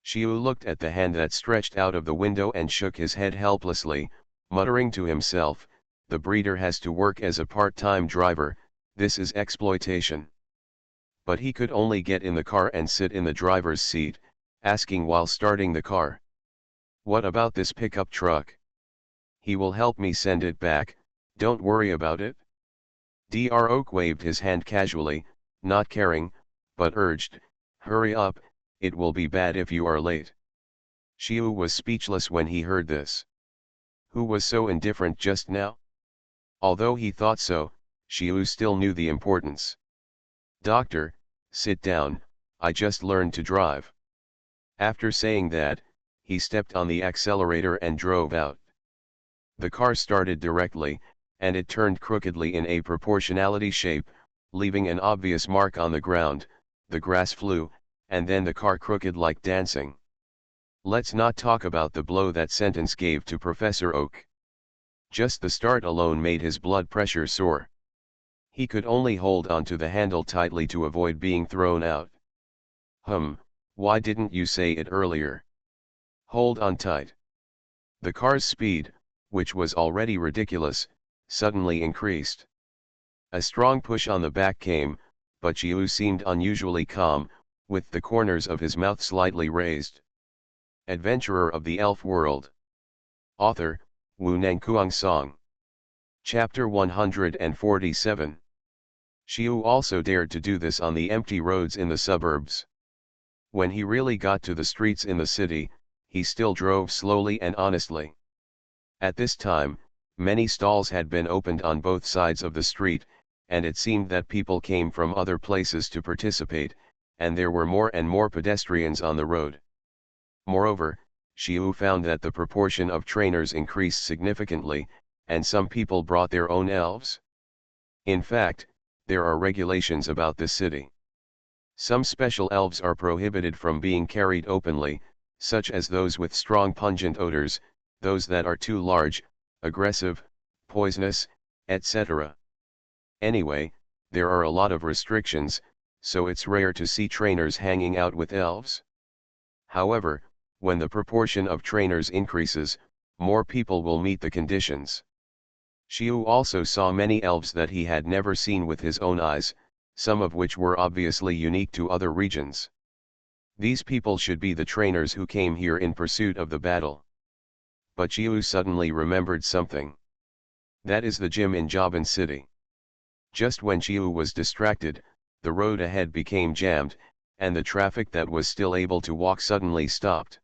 Shiu looked at the hand that stretched out of the window and shook his head helplessly, muttering to himself, "The breeder has to work as a part-time driver, this is exploitation." But he could only get in the car and sit in the driver's seat, asking while starting the car, "What about this pickup truck? He will help me send it back, don't worry about it." Dro waved his hand casually, not caring, but urged, "Hurry up, it will be bad if you are late." Shiu was speechless when he heard this. Who was so indifferent just now? Although he thought so, Shiu still knew the importance. "Doctor, sit down, I just learned to drive." After saying that, he stepped on the accelerator and drove out. The car started directly, and it turned crookedly in a proportionality shape, leaving an obvious mark on the ground. The grass flew, and then the car crooked like dancing. Let's not talk about the blow that sentence gave to Professor Oak. Just the start alone made his blood pressure soar. He could only hold onto the handle tightly to avoid being thrown out. Why didn't you say it earlier? Hold on tight. The car's speed, which was already ridiculous, suddenly increased. A strong push on the back came, but Chiu seemed unusually calm, with the corners of his mouth slightly raised. Adventurer of the Elf World. Author, Wu Nangkuang Song. Chapter 147. Xiu also dared to do this on the empty roads in the suburbs. When he really got to the streets in the city, he still drove slowly and honestly. At this time, many stalls had been opened on both sides of the street, and it seemed that people came from other places to participate, and there were more and more pedestrians on the road. Moreover, Xiu found that the proportion of trainers increased significantly, and some people brought their own elves. In fact, there are regulations about this city. Some special elves are prohibited from being carried openly, such as those with strong pungent odors, those that are too large, aggressive, poisonous, etc. Anyway, there are a lot of restrictions, so it's rare to see trainers hanging out with elves. However, when the proportion of trainers increases, more people will meet the conditions. Xiu also saw many elves that he had never seen with his own eyes, some of which were obviously unique to other regions. These people should be the trainers who came here in pursuit of the battle. But Xiu suddenly remembered something. That is the gym in Jaban City. Just when Xiu was distracted, the road ahead became jammed, and the traffic that was still able to walk suddenly stopped.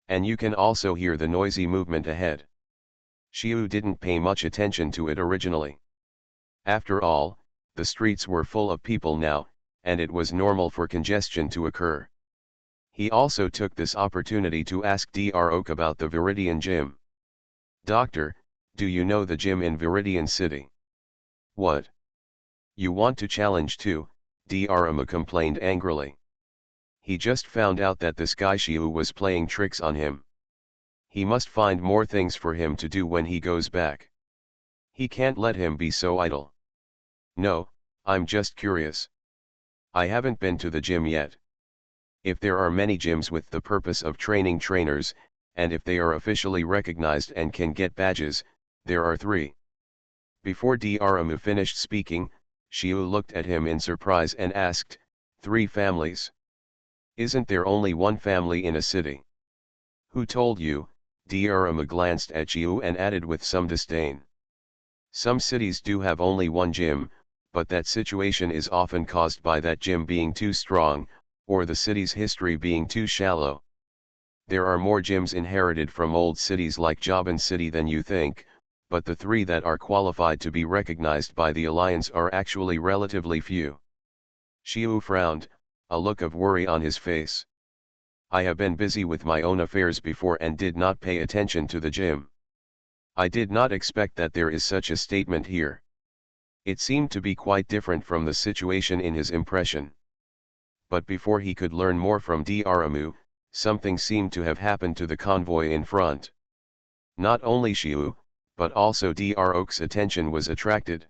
And you can also hear the noisy movement ahead. Xiu didn't pay much attention to it originally. After all, the streets were full of people now, and it was normal for congestion to occur. He also took this opportunity to ask Dr. Oak about the Viridian Gym. Doctor, do you know the gym in Viridian City? What? You want to challenge too? Dr. complained angrily. He just found out that this guy Xiu was playing tricks on him. He must find more things for him to do when he goes back. He can't let him be so idle. No, I'm just curious. I haven't been to the gym yet. If there are many gyms with the purpose of training trainers, and if they are officially recognized and can get badges, there are 3. Before Dr. finished speaking, Xiu looked at him in surprise and asked, 3 families? Isn't there only one family in a city? Who told you? Dr. glanced at Xiu and added with some disdain. Some cities do have only one gym, but that situation is often caused by that gym being too strong, or the city's history being too shallow. There are more gyms inherited from old cities like Jaban City than you think, but the 3 that are qualified to be recognized by the Alliance are actually relatively few. Xiu frowned, a look of worry on his face. I have been busy with my own affairs before and did not pay attention to the gym. I did not expect that there is such a statement here. It seemed to be quite different from the situation in his impression. But before he could learn more from Dr. Something seemed to have happened to the convoy in front. Not only Xiu, but also Dr. Oak's attention was attracted.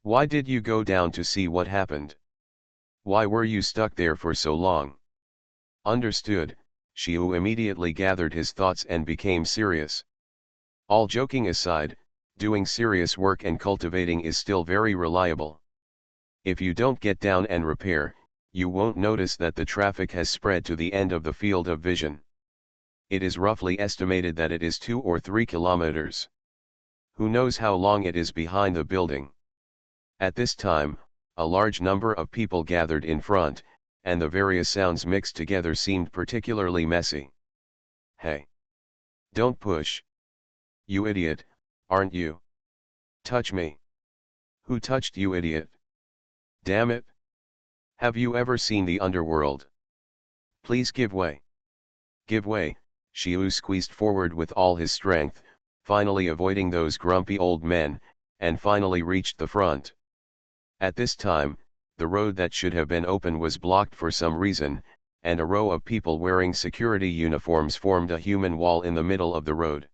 Why did you go down to see what happened? Why were you stuck there for so long? Understood, Xiu immediately gathered his thoughts and became serious. All joking aside, doing serious work and cultivating is still very reliable. If you don't get down and repair, you won't notice that the traffic has spread to the end of the field of vision. It is roughly estimated that it is 2 or 3 kilometers. Who knows how long it is behind the building? At this time, a large number of people gathered in front, and the various sounds mixed together seemed particularly messy. Hey! Don't push! You idiot, aren't you? Touch me! Who touched you, idiot? Damn it! Have you ever seen the underworld? Please give way! Give way! Xiu squeezed forward with all his strength, finally avoiding those grumpy old men, and finally reached the front. At this time, the road that should have been open was blocked for some reason, and a row of people wearing security uniforms formed a human wall in the middle of the road.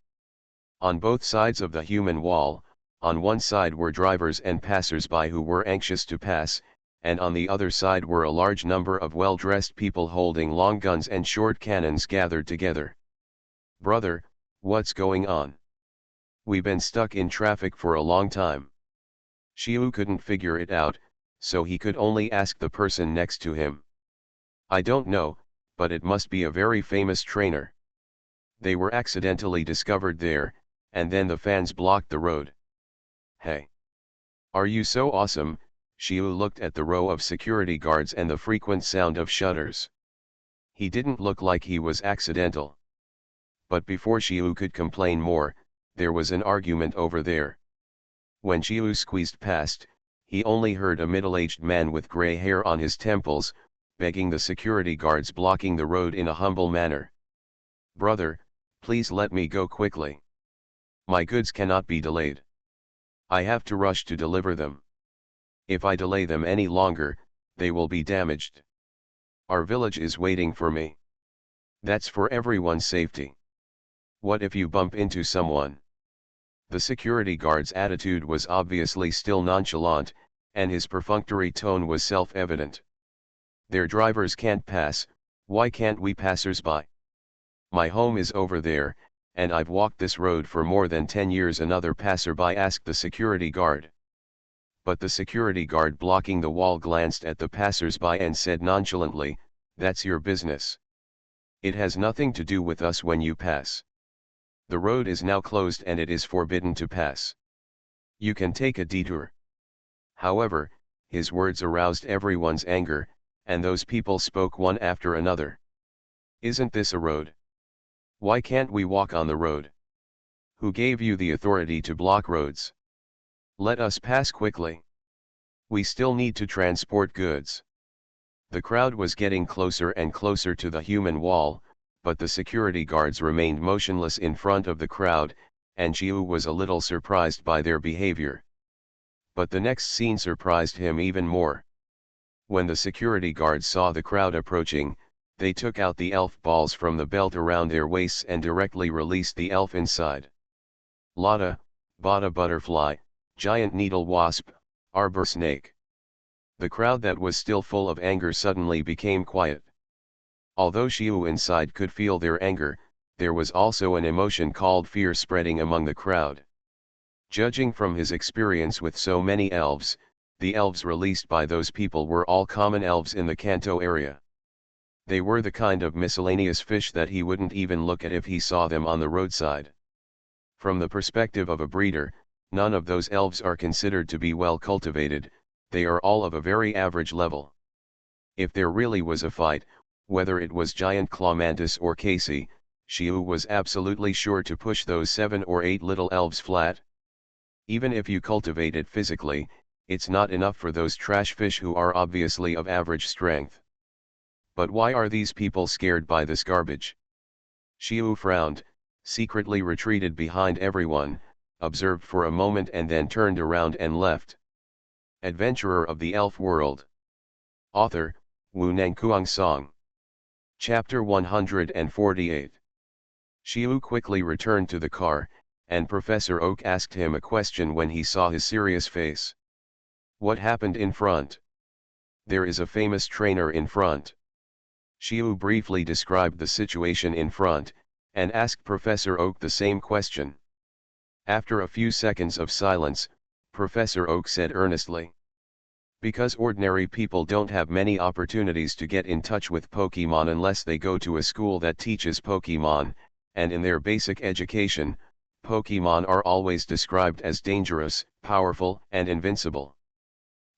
On both sides of the human wall, On one side were drivers and passers-by who were anxious to pass, and on the other side were a large number of well-dressed people holding long guns and short cannons gathered together. "Brother, what's going on? We've been stuck in traffic for a long time." Xiu couldn't figure it out, so he could only ask the person next to him. "I don't know, but it must be a very famous trainer. They were accidentally discovered there, and then the fans blocked the road." "Hey! Are you so awesome?" Xiu looked at the row of security guards and the frequent sound of shutters. He didn't look like he was accidental. But before Xiu could complain more, there was an argument over there. When Xiu squeezed past, he only heard a middle-aged man with gray hair on his temples, begging the security guards blocking the road in a humble manner. "Brother, please let me go quickly. My goods cannot be delayed. I have to rush to deliver them. If I delay them any longer, they will be damaged. Our village is waiting for me. That's for everyone's safety. What if you bump into someone?" The security guard's attitude was obviously still nonchalant, and his perfunctory tone was self-evident. "Their drivers can't pass, why can't we passers-by? My home is over there, and I've walked this road for more than 10 years," another passerby asked the security guard. But the security guard blocking the wall glanced at the passers-by and said nonchalantly, "That's your business. It has nothing to do with us when you pass. The road is now closed and it is forbidden to pass. You can take a detour." However, his words aroused everyone's anger, and those people spoke one after another. "Isn't this a road? Why can't we walk on the road? Who gave you the authority to block roads? Let us pass quickly. We still need to transport goods." The crowd was getting closer and closer to the human wall, but the security guards remained motionless in front of the crowd, and Xiu was a little surprised by their behavior. But the next scene surprised him even more. When the security guards saw the crowd approaching, they took out the elf balls from the belt around their waists and directly released the elf inside. Lotta, Bada butterfly, giant needle wasp, arbor snake. The crowd that was still full of anger suddenly became quiet. Although Xiu inside could feel their anger, there was also an emotion called fear spreading among the crowd. Judging from his experience with so many elves, the elves released by those people were all common elves in the Kanto area. They were the kind of miscellaneous fish that he wouldn't even look at if he saw them on the roadside. From the perspective of a breeder, none of those elves are considered to be well cultivated, they are all of a very average level. If there really was a fight, whether it was Giant Clawmantis or Casey, Xiu was absolutely sure to push those 7 or 8 little elves flat. Even if you cultivate it physically, it's not enough for those trash fish who are obviously of average strength. But why are these people scared by this garbage? Xiu frowned, secretly retreated behind everyone, observed for a moment and then turned around and left. Adventurer of the Elf World. Author, Wu Nangkuang Song. Chapter 148. Xiu quickly returned to the car, and Professor Oak asked him a question when he saw his serious face. "What happened in front?" "There is a famous trainer in front." Xiu briefly described the situation in front, and asked Professor Oak the same question. After a few seconds of silence, Professor Oak said earnestly, "Because ordinary people don't have many opportunities to get in touch with Pokemon unless they go to a school that teaches Pokemon, and in their basic education, Pokemon are always described as dangerous, powerful, and invincible.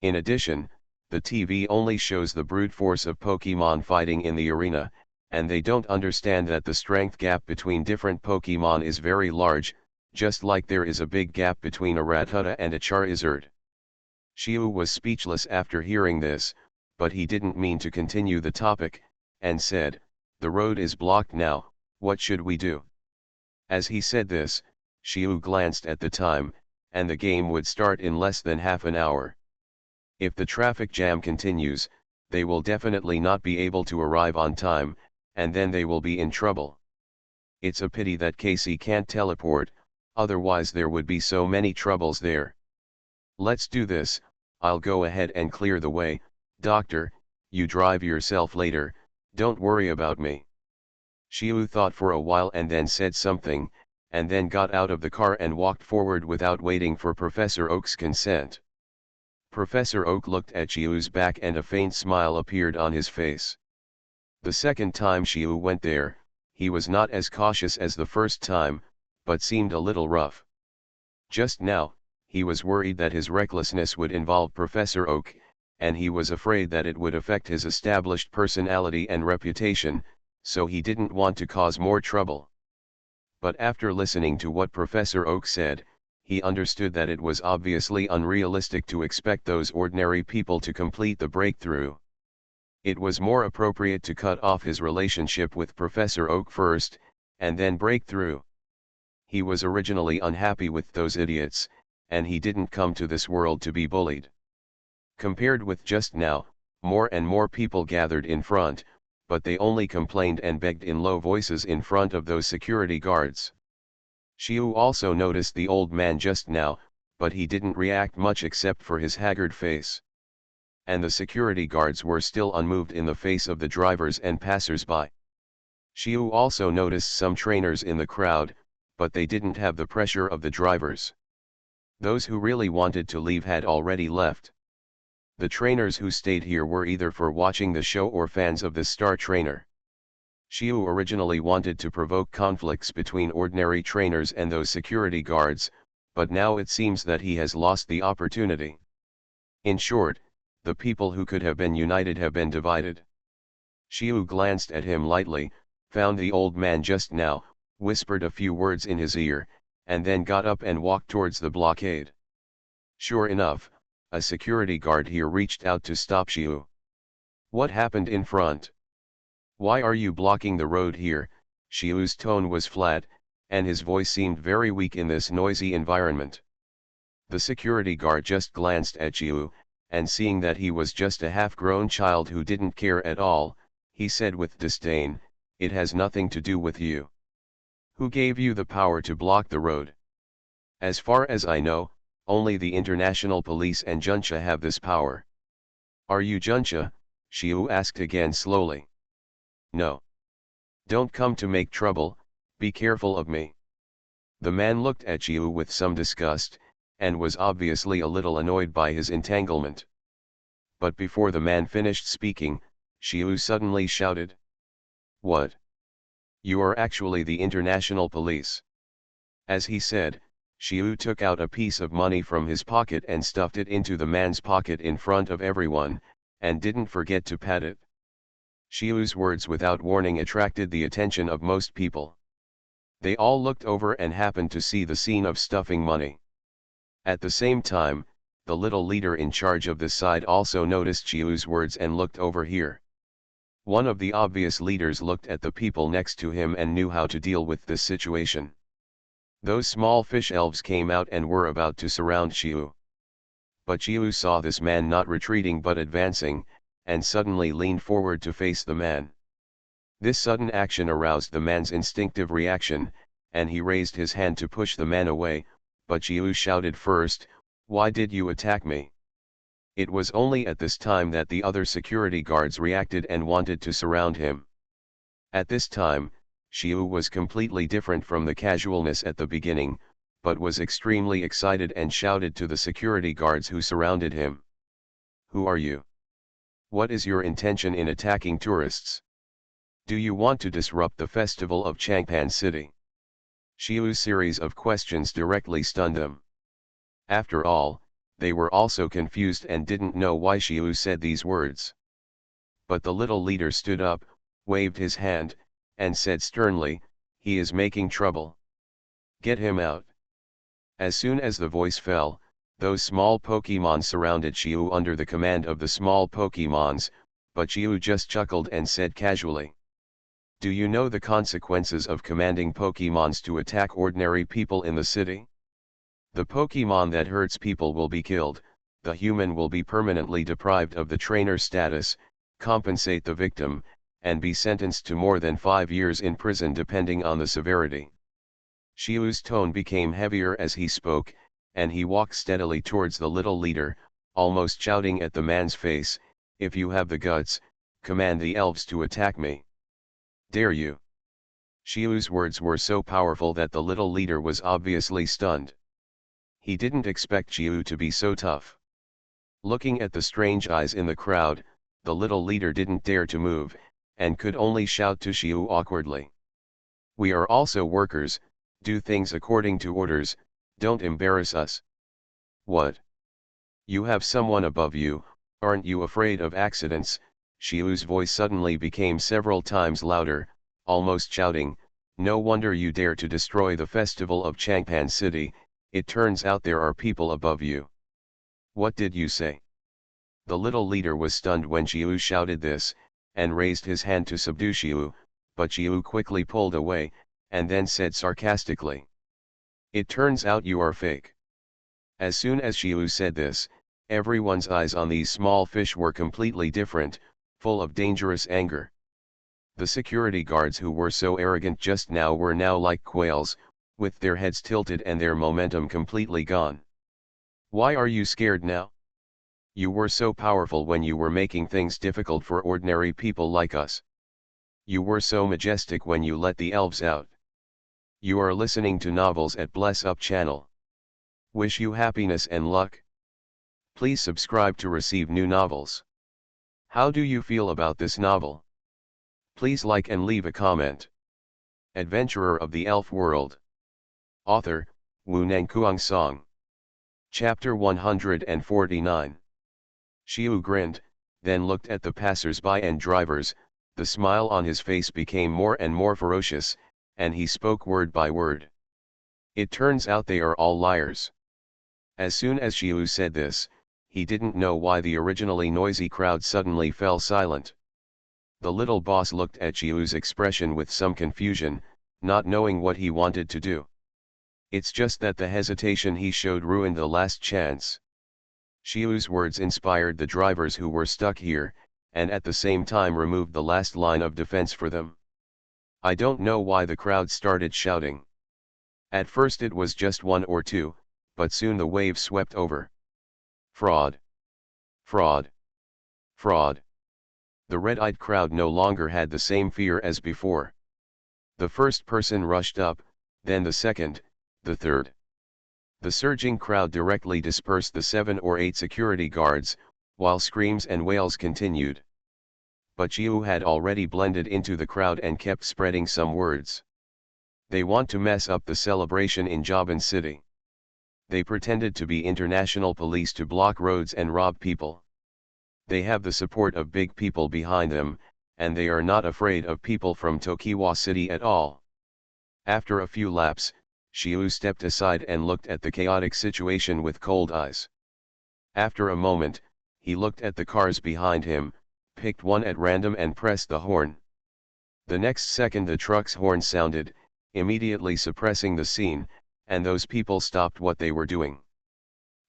In addition, the TV only shows the brute force of Pokemon fighting in the arena, and they don't understand that the strength gap between different Pokemon is very large, just like there is a big gap between a Rattata and a Charizard." Xiu was speechless after hearing this, but he didn't mean to continue the topic, and said, "The road is blocked now, what should we do?" As he said this, Xiu glanced at the time, and the game would start in less than half an hour. If the traffic jam continues, they will definitely not be able to arrive on time, and then they will be in trouble. It's a pity that Casey can't teleport, otherwise there would be so many troubles there. Let's do this, I'll go ahead and clear the way, doctor, you drive yourself later, don't worry about me. Xiu thought for a while and then said something, and then got out of the car and walked forward without waiting for Professor Oak's consent. Professor Oak looked at Xiu's back and a faint smile appeared on his face. The second time Xiu went there, he was not as cautious as the first time, but seemed a little rough. Just now, he was worried that his recklessness would involve Professor Oak, and he was afraid that it would affect his established personality and reputation, so he didn't want to cause more trouble. But after listening to what Professor Oak said, he understood that it was obviously unrealistic to expect those ordinary people to complete the breakthrough. It was more appropriate to cut off his relationship with Professor Oak first, and then break through. He was originally unhappy with those idiots, and he didn't come to this world to be bullied. Compared with just now, more and more people gathered in front, but they only complained and begged in low voices in front of those security guards. Xiu also noticed the old man just now, but he didn't react much except for his haggard face. And the security guards were still unmoved in the face of the drivers and passers-by. Xiu also noticed some trainers in the crowd, but they didn't have the pressure of the drivers. Those who really wanted to leave had already left. The trainers who stayed here were either for watching the show or fans of the star trainer. Xiu originally wanted to provoke conflicts between ordinary trainers and those security guards, but now it seems that he has lost the opportunity. In short, the people who could have been united have been divided. Xiu glanced at him lightly, found the old man just now, whispered a few words in his ear, and then got up and walked towards the blockade. Sure enough, a security guard here reached out to stop Xiu. What happened in front? Why are you blocking the road here? Xiu's tone was flat, and his voice seemed very weak in this noisy environment. The security guard just glanced at Xiu, and seeing that he was just a half-grown child who didn't care at all, he said with disdain, "It has nothing to do with you. Who gave you the power to block the road? As far as I know, only the international police and junta have this power." "Are you junta?" Xiu asked again slowly. "No. Don't come to make trouble, be careful of me." The man looked at Xiu with some disgust, and was obviously a little annoyed by his entanglement. But before the man finished speaking, Xiu suddenly shouted, "What? You are actually the international police." As he said, Xiu took out a piece of money from his pocket and stuffed it into the man's pocket in front of everyone, and didn't forget to pat it. Xiu's words without warning attracted the attention of most people. They all looked over and happened to see the scene of stuffing money. At the same time, the little leader in charge of this side also noticed Xiu's words and looked over here. One of the obvious leaders looked at the people next to him and knew how to deal with this situation. Those small fish elves came out and were about to surround Xiu. But Xiu saw this man not retreating but advancing, and suddenly leaned forward to face the man. This sudden action aroused the man's instinctive reaction, and he raised his hand to push the man away, but Xiu shouted first, "Why did you attack me?" It was only at this time that the other security guards reacted and wanted to surround him. At this time, Xiu was completely different from the casualness at the beginning, but was extremely excited and shouted to the security guards who surrounded him. "Who are you? What is your intention in attacking tourists? Do you want to disrupt the festival of Changpan City?" Xiu's series of questions directly stunned them. After all, they were also confused and didn't know why Xiu said these words. But the little leader stood up, waved his hand, and said sternly, "He is making trouble. Get him out." As soon as the voice fell, those small Pokemon surrounded Xiu under the command of the small Pokemons, but Xiu just chuckled and said casually, "Do you know the consequences of commanding Pokemons to attack ordinary people in the city? The Pokemon that hurts people will be killed, the human will be permanently deprived of the trainer status, compensate the victim, and be sentenced to more than 5 years in prison depending on the severity." Xiu's tone became heavier as he spoke, and he walked steadily towards the little leader, almost shouting at the man's face, "If you have the guts, command the elves to attack me. Dare you?" Xiu's words were so powerful that the little leader was obviously stunned. He didn't expect Xiu to be so tough. Looking at the strange eyes in the crowd, the little leader didn't dare to move, and could only shout to Xiu awkwardly. "We are also workers, do things according to orders, don't embarrass us." "What? You have someone above you, aren't you afraid of accidents?" Xiu's voice suddenly became several times louder, almost shouting, "No wonder you dare to destroy the festival of Changpan City, it turns out there are people above you. What did you say?" The little leader was stunned when Xiu shouted this, and raised his hand to subdue Xiu, but Xiu quickly pulled away, and then said sarcastically, "It turns out you are fake." As soon as Xiu said this, everyone's eyes on these small fish were completely different, full of dangerous anger. The security guards who were so arrogant just now were now like quails, with their heads tilted and their momentum completely gone. "Why are you scared now? You were so powerful when you were making things difficult for ordinary people like us. You were so majestic when you let the elves out. You are listening to novels at Bless Up channel. Wish you happiness and luck. Please subscribe to receive new novels. How do you feel about this novel? Please like and leave a comment." Adventurer of the Elf World. Author, Wu Nangkuang Song. Chapter 149. Xiu grinned, then looked at the passers-by and drivers. The smile on his face became more and more ferocious, and he spoke word by word. "It turns out they are all liars." As soon as Xiu said this, he didn't know why the originally noisy crowd suddenly fell silent. The little boss looked at Xiu's expression with some confusion, not knowing what he wanted to do. It's just that the hesitation he showed ruined the last chance. Xiu's words inspired the drivers who were stuck here, and at the same time removed the last line of defense for them. I don't know why the crowd started shouting. At first it was just one or two, but soon the wave swept over. Fraud! Fraud! Fraud! The red-eyed crowd no longer had the same fear as before. The first person rushed up, then the second, the third. The surging crowd directly dispersed the 7 or 8 security guards, while screams and wails continued. But Xiu had already blended into the crowd and kept spreading some words. "They want to mess up the celebration in Jaban City. They pretended to be international police to block roads and rob people. They have the support of big people behind them, and they are not afraid of people from Tokiwa City at all." After a few laps, Xiu stepped aside and looked at the chaotic situation with cold eyes. After a moment, he looked at the cars behind him, picked one at random and pressed the horn. The next second the truck's horn sounded, immediately suppressing the scene, and those people stopped what they were doing.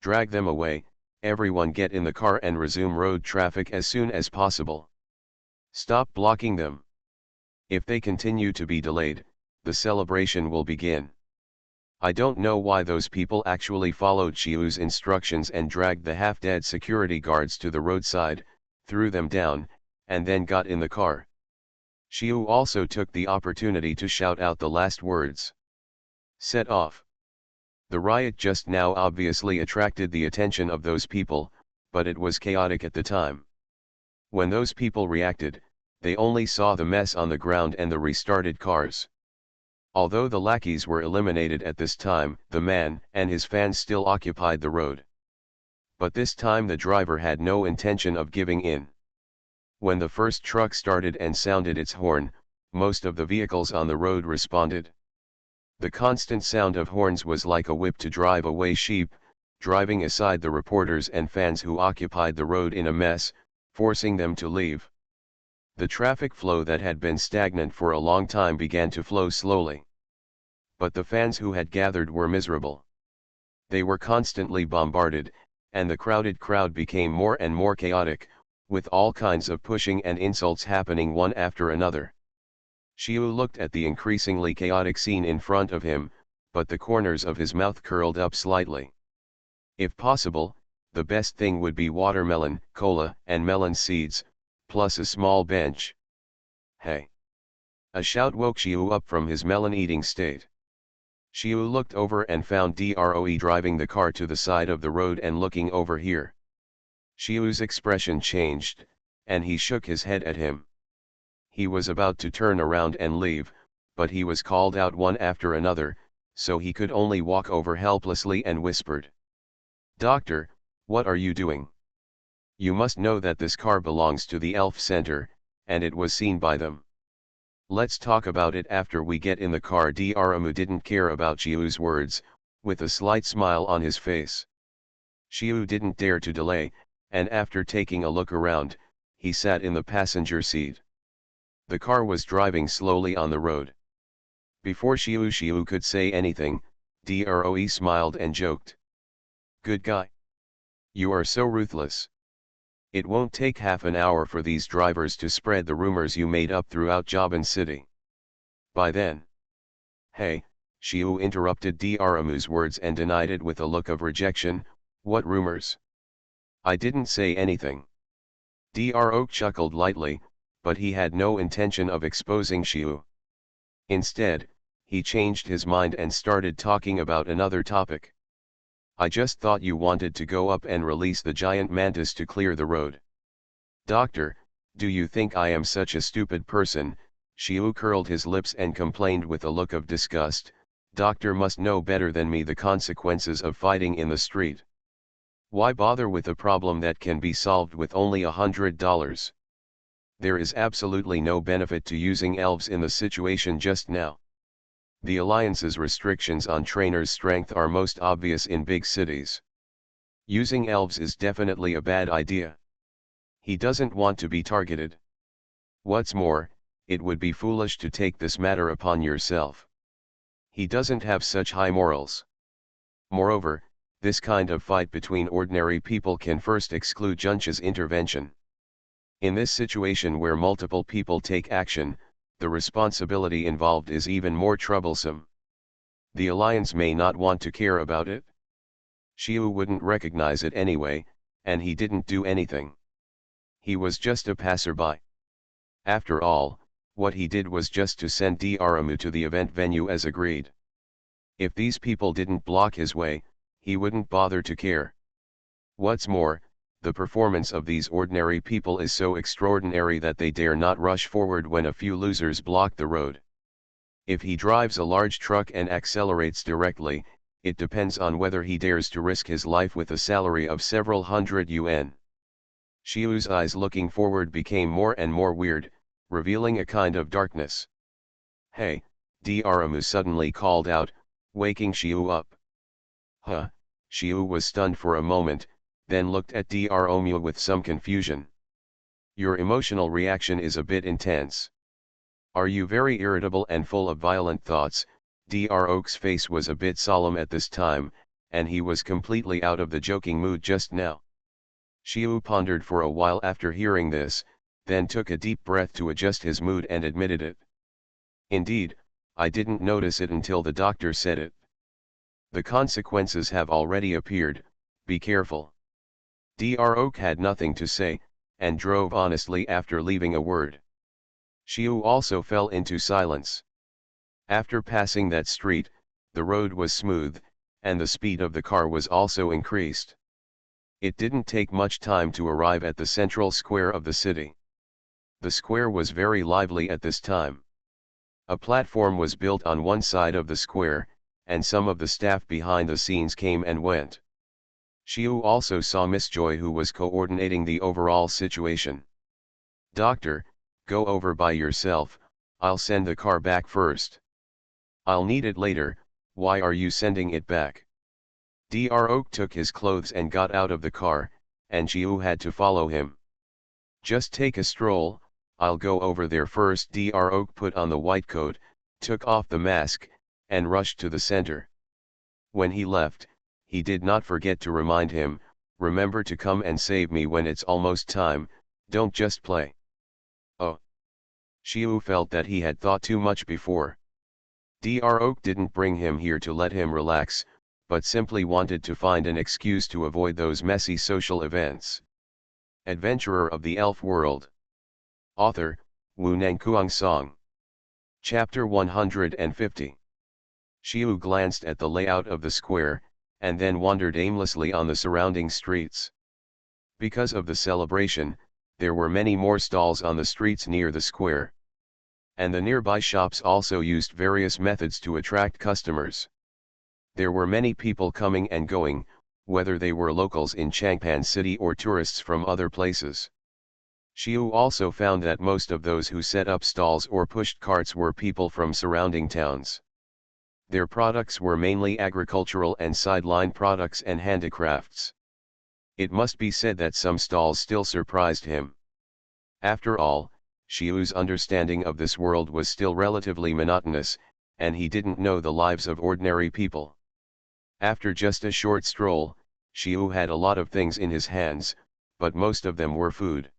"Drag them away, everyone get in the car and resume road traffic as soon as possible. Stop blocking them. If they continue to be delayed, the celebration will begin." I don't know why those people actually followed Xiu's instructions and dragged the half-dead security guards to the roadside, threw them down, and then got in the car. Xiu also took the opportunity to shout out the last words. "Set off." The riot just now obviously attracted the attention of those people, but it was chaotic at the time. When those people reacted, they only saw the mess on the ground and the restarted cars. Although the lackeys were eliminated at this time, the man and his fans still occupied the road. But this time the driver had no intention of giving in. When the first truck started and sounded its horn, most of the vehicles on the road responded. The constant sound of horns was like a whip to drive away sheep, driving aside the reporters and fans who occupied the road in a mess, forcing them to leave. The traffic flow that had been stagnant for a long time began to flow slowly. But the fans who had gathered were miserable. They were constantly bombarded, and the crowded crowd became more and more chaotic, with all kinds of pushing and insults happening one after another. Xiu looked at the increasingly chaotic scene in front of him, but the corners of his mouth curled up slightly. If possible, the best thing would be watermelon, cola, and melon seeds, plus a small bench. Hey! A shout woke Xiu up from his melon-eating state. Xiu looked over and found Droe driving the car to the side of the road and looking over here. Xiu's expression changed, and he shook his head at him. He was about to turn around and leave, but he was called out one after another, so he could only walk over helplessly and whispered. "Doctor, what are you doing? You must know that this car belongs to the Elf Center, and it was seen by them. Let's talk about it after we get in the car." Droe didn't care about Xiu's words, with a slight smile on his face. Xiu didn't dare to delay, and after taking a look around, he sat in the passenger seat. The car was driving slowly on the road. Before Xiu could say anything, Droe smiled and joked. "Good guy. You are so ruthless. It won't take half an hour for these drivers to spread the rumors you made up throughout Jaban City. By then." "Hey," Xiu interrupted Droe's words and denied it with a look of rejection. "What rumors? I didn't say anything." Droe chuckled lightly, but he had no intention of exposing Xiu. Instead, he changed his mind and started talking about another topic. "I just thought you wanted to go up and release the giant mantis to clear the road." "Doctor, do you think I am such a stupid person?" Xiu curled his lips and complained with a look of disgust. "Doctor must know better than me the consequences of fighting in the street. Why bother with a problem that can be solved with only $100? There is absolutely no benefit to using elves in the situation just now. The Alliance's restrictions on trainers' strength are most obvious in big cities. Using elves is definitely a bad idea. He doesn't want to be targeted. What's more, it would be foolish to take this matter upon yourself. He doesn't have such high morals. Moreover, this kind of fight between ordinary people can first exclude Junche's intervention. In this situation where multiple people take action, the responsibility involved is even more troublesome. The Alliance may not want to care about it. Xiu wouldn't recognize it anyway, and he didn't do anything. He was just a passerby. After all, what he did was just to send Droe to the event venue as agreed. If these people didn't block his way, he wouldn't bother to care. What's more, the performance of these ordinary people is so extraordinary that they dare not rush forward when a few losers block the road. If he drives a large truck and accelerates directly, it depends on whether he dares to risk his life with a salary of several hundred yuan. Xiu's eyes looking forward became more and more weird, revealing a kind of darkness. "Hey," Droe suddenly called out, waking Xiu up. "Huh?" Xiu was stunned for a moment, then looked at Droe with some confusion. "Your emotional reaction is a bit intense. Are you very irritable and full of violent thoughts?" Droe's face was a bit solemn at this time, and he was completely out of the joking mood just now. Xiu pondered for a while after hearing this, then took a deep breath to adjust his mood and admitted it. "Indeed, I didn't notice it until the doctor said it. The consequences have already appeared, be careful." Droe had nothing to say, and drove honestly after leaving a word. Xiu also fell into silence. After passing that street, the road was smooth, and the speed of the car was also increased. It didn't take much time to arrive at the central square of the city. The square was very lively at this time. A platform was built on one side of the square, and some of the staff behind the scenes came and went. Xiu also saw Miss Joy, who was coordinating the overall situation. "Doctor, go over by yourself, I'll send the car back first." "I'll need it later, why are you sending it back?" Droe took his clothes and got out of the car, and Xiu had to follow him. "Just take a stroll, I'll go over there first." Droe put on the white coat, took off the mask, and rushed to the center. When he left, he did not forget to remind him, "Remember to come and save me when it's almost time, don't just play." Oh. Xiu felt that he had thought too much before. Dr. Oak didn't bring him here to let him relax, but simply wanted to find an excuse to avoid those messy social events. Adventurer of the Elf World. Author, Wu Nangkuang Song. Chapter 150. Xiu glanced at the layout of the square, and then wandered aimlessly on the surrounding streets. Because of the celebration, there were many more stalls on the streets near the square. And the nearby shops also used various methods to attract customers. There were many people coming and going, whether they were locals in Changpan City or tourists from other places. Xiu also found that most of those who set up stalls or pushed carts were people from surrounding towns. Their products were mainly agricultural and sideline products and handicrafts. It must be said that some stalls still surprised him. After all, Xiu's understanding of this world was still relatively monotonous, and he didn't know the lives of ordinary people. After just a short stroll, Xiu had a lot of things in his hands, but most of them were food.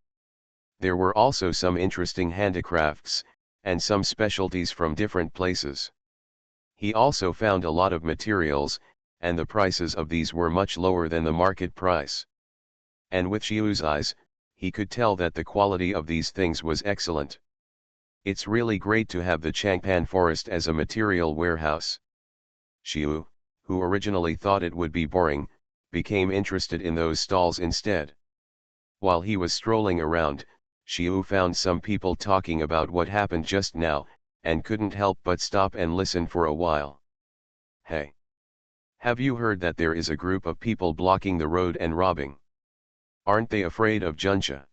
There were also some interesting handicrafts, and some specialties from different places. He also found a lot of materials, and the prices of these were much lower than the market price. And with Xiu's eyes, he could tell that the quality of these things was excellent. It's really great to have the Changpan forest as a material warehouse. Xiu, who originally thought it would be boring, became interested in those stalls instead. While he was strolling around, Xiu found some people talking about what happened just now, and couldn't help but stop and listen for a while. Hey! Have you heard that there is a group of people blocking the road and robbing? Aren't they afraid of Juncha?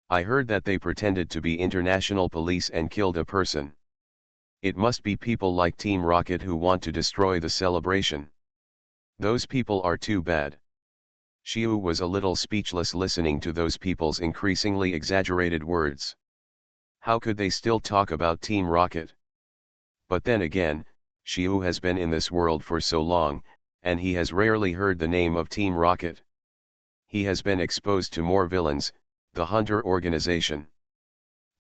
I heard that they pretended to be international police and killed a person. It must be people like Team Rocket who want to destroy the celebration. Those people are too bad. Xiu was a little speechless listening to those people's increasingly exaggerated words. How could they still talk about Team Rocket? But then again, Xiu has been in this world for so long, and he has rarely heard the name of Team Rocket. He has been exposed to more villains, the Hunter organization.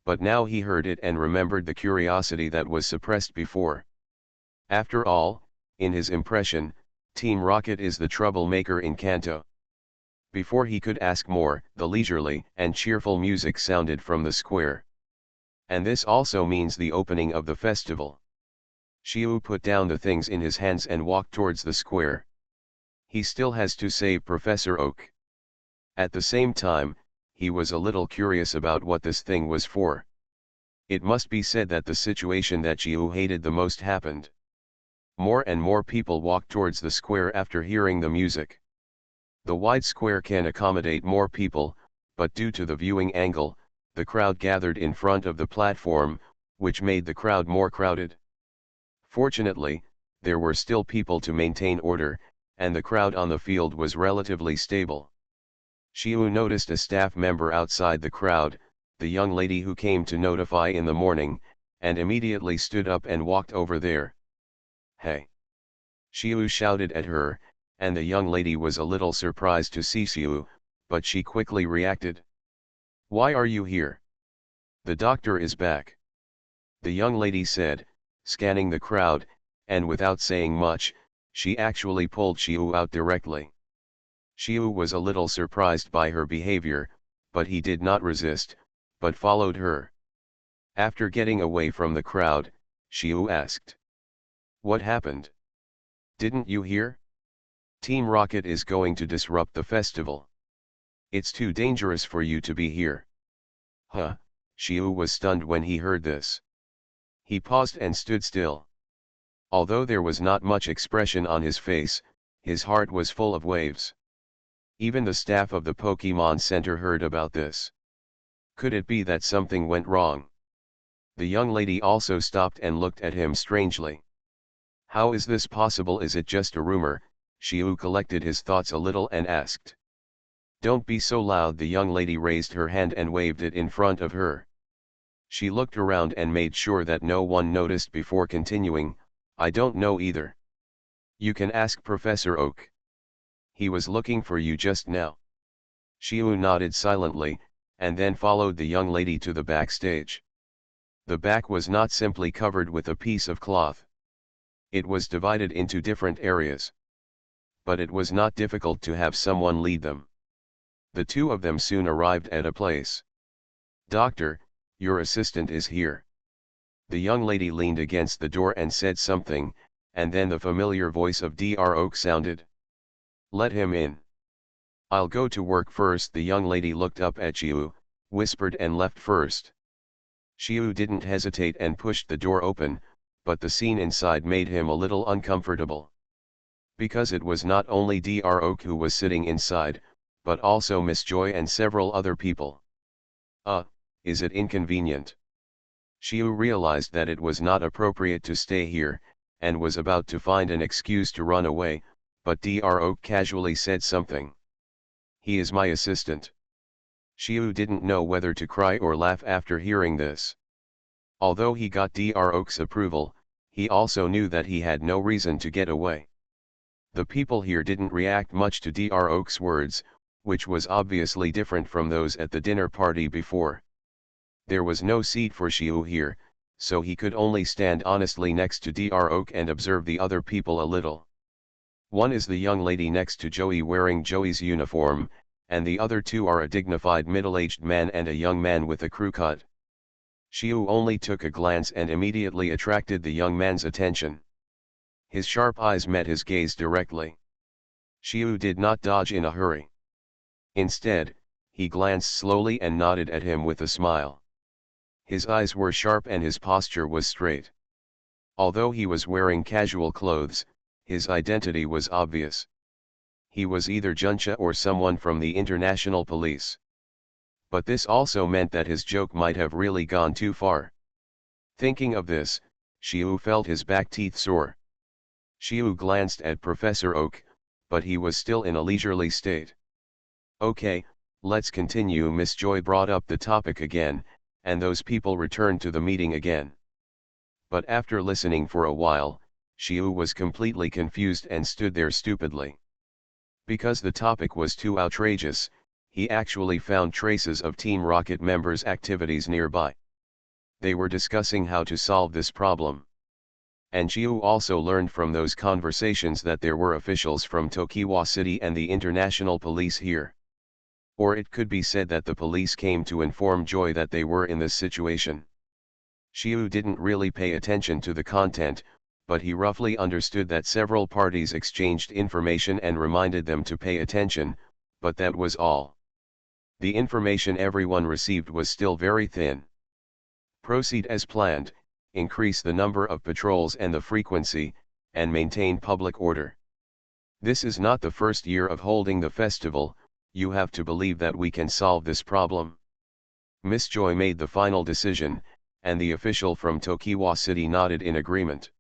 But now he heard it and remembered the curiosity that was suppressed before. After all, in his impression, Team Rocket is the troublemaker in Kanto. Before he could ask more, the leisurely and cheerful music sounded from the square. And this also means the opening of the festival. Xiu put down the things in his hands and walked towards the square. He still has to save Professor Oak. At the same time, he was a little curious about what this thing was for. It must be said that the situation that Xiu hated the most happened. More and more people walked towards the square after hearing the music. The wide square can accommodate more people, but due to the viewing angle, the crowd gathered in front of the platform, which made the crowd more crowded. Fortunately, there were still people to maintain order, and the crowd on the field was relatively stable. Xiu noticed a staff member outside the crowd, the young lady who came to notify in the morning, and immediately stood up and walked over there. Hey! Xiu shouted at her, and the young lady was a little surprised to see Xiu, but she quickly reacted. Why are you here? The doctor is back. The young lady said, scanning the crowd, and without saying much, she actually pulled Xiu out directly. Xiu was a little surprised by her behavior, but he did not resist, but followed her. After getting away from the crowd, Xiu asked. What happened? Didn't you hear? Team Rocket is going to disrupt the festival. It's too dangerous for you to be here. Huh? Xiu was stunned when he heard this. He paused and stood still. Although there was not much expression on his face, his heart was full of waves. Even the staff of the Pokemon Center heard about this. Could it be that something went wrong? The young lady also stopped and looked at him strangely. How is this possible? Is it just a rumor? Xiu collected his thoughts a little and asked. Don't be so loud. The young lady raised her hand and waved it in front of her. She looked around and made sure that no one noticed before continuing, I don't know either. You can ask Professor Oak. He was looking for you just now. Xiu nodded silently, and then followed the young lady to the backstage. The back was not simply covered with a piece of cloth. It was divided into different areas. But it was not difficult to have someone lead them. The two of them soon arrived at a place. "Doctor, your assistant is here." The young lady leaned against the door and said something, and then the familiar voice of Dr. Oak sounded. "Let him in." "I'll go to work first." The young lady looked up at Xiu, whispered and left first. Xiu didn't hesitate and pushed the door open, but the scene inside made him a little uncomfortable. Because it was not only Dr. Oak who was sitting inside, but also Miss Joy and several other people. Is it inconvenient?" Xiu realized that it was not appropriate to stay here, and was about to find an excuse to run away, but Dr. Oak casually said something. "He is my assistant." Xiu didn't know whether to cry or laugh after hearing this. Although he got Dr. Oak's approval, he also knew that he had no reason to get away. The people here didn't react much to Dr. Oak's words, which was obviously different from those at the dinner party before. There was no seat for Xiu here, so he could only stand honestly next to Dr. Oak and observe the other people a little. One is the young lady next to Joey wearing Joey's uniform, and the other two are a dignified middle-aged man and a young man with a crew cut. Xiu only took a glance and immediately attracted the young man's attention. His sharp eyes met his gaze directly. Xiu did not dodge in a hurry. Instead, he glanced slowly and nodded at him with a smile. His eyes were sharp and his posture was straight. Although he was wearing casual clothes, his identity was obvious. He was either Juncha or someone from the international police. But this also meant that his joke might have really gone too far. Thinking of this, Xiu felt his back teeth sore. Xiu glanced at Professor Oak, but he was still in a leisurely state. "Okay, let's continue." Miss Joy brought up the topic again, and those people returned to the meeting again. But after listening for a while, Xiu was completely confused and stood there stupidly. Because the topic was too outrageous, he actually found traces of Team Rocket members' activities nearby. They were discussing how to solve this problem. And Xiu also learned from those conversations that there were officials from Tokiwa City and the international police here. Or it could be said that the police came to inform Joy that they were in this situation. Xiu didn't really pay attention to the content, but he roughly understood that several parties exchanged information and reminded them to pay attention, but that was all. The information everyone received was still very thin. Proceed as planned, increase the number of patrols and the frequency, and maintain public order. This is not the first year of holding the festival. You have to believe that we can solve this problem. Miss Joy made the final decision, and the official from Tokiwa City nodded in agreement.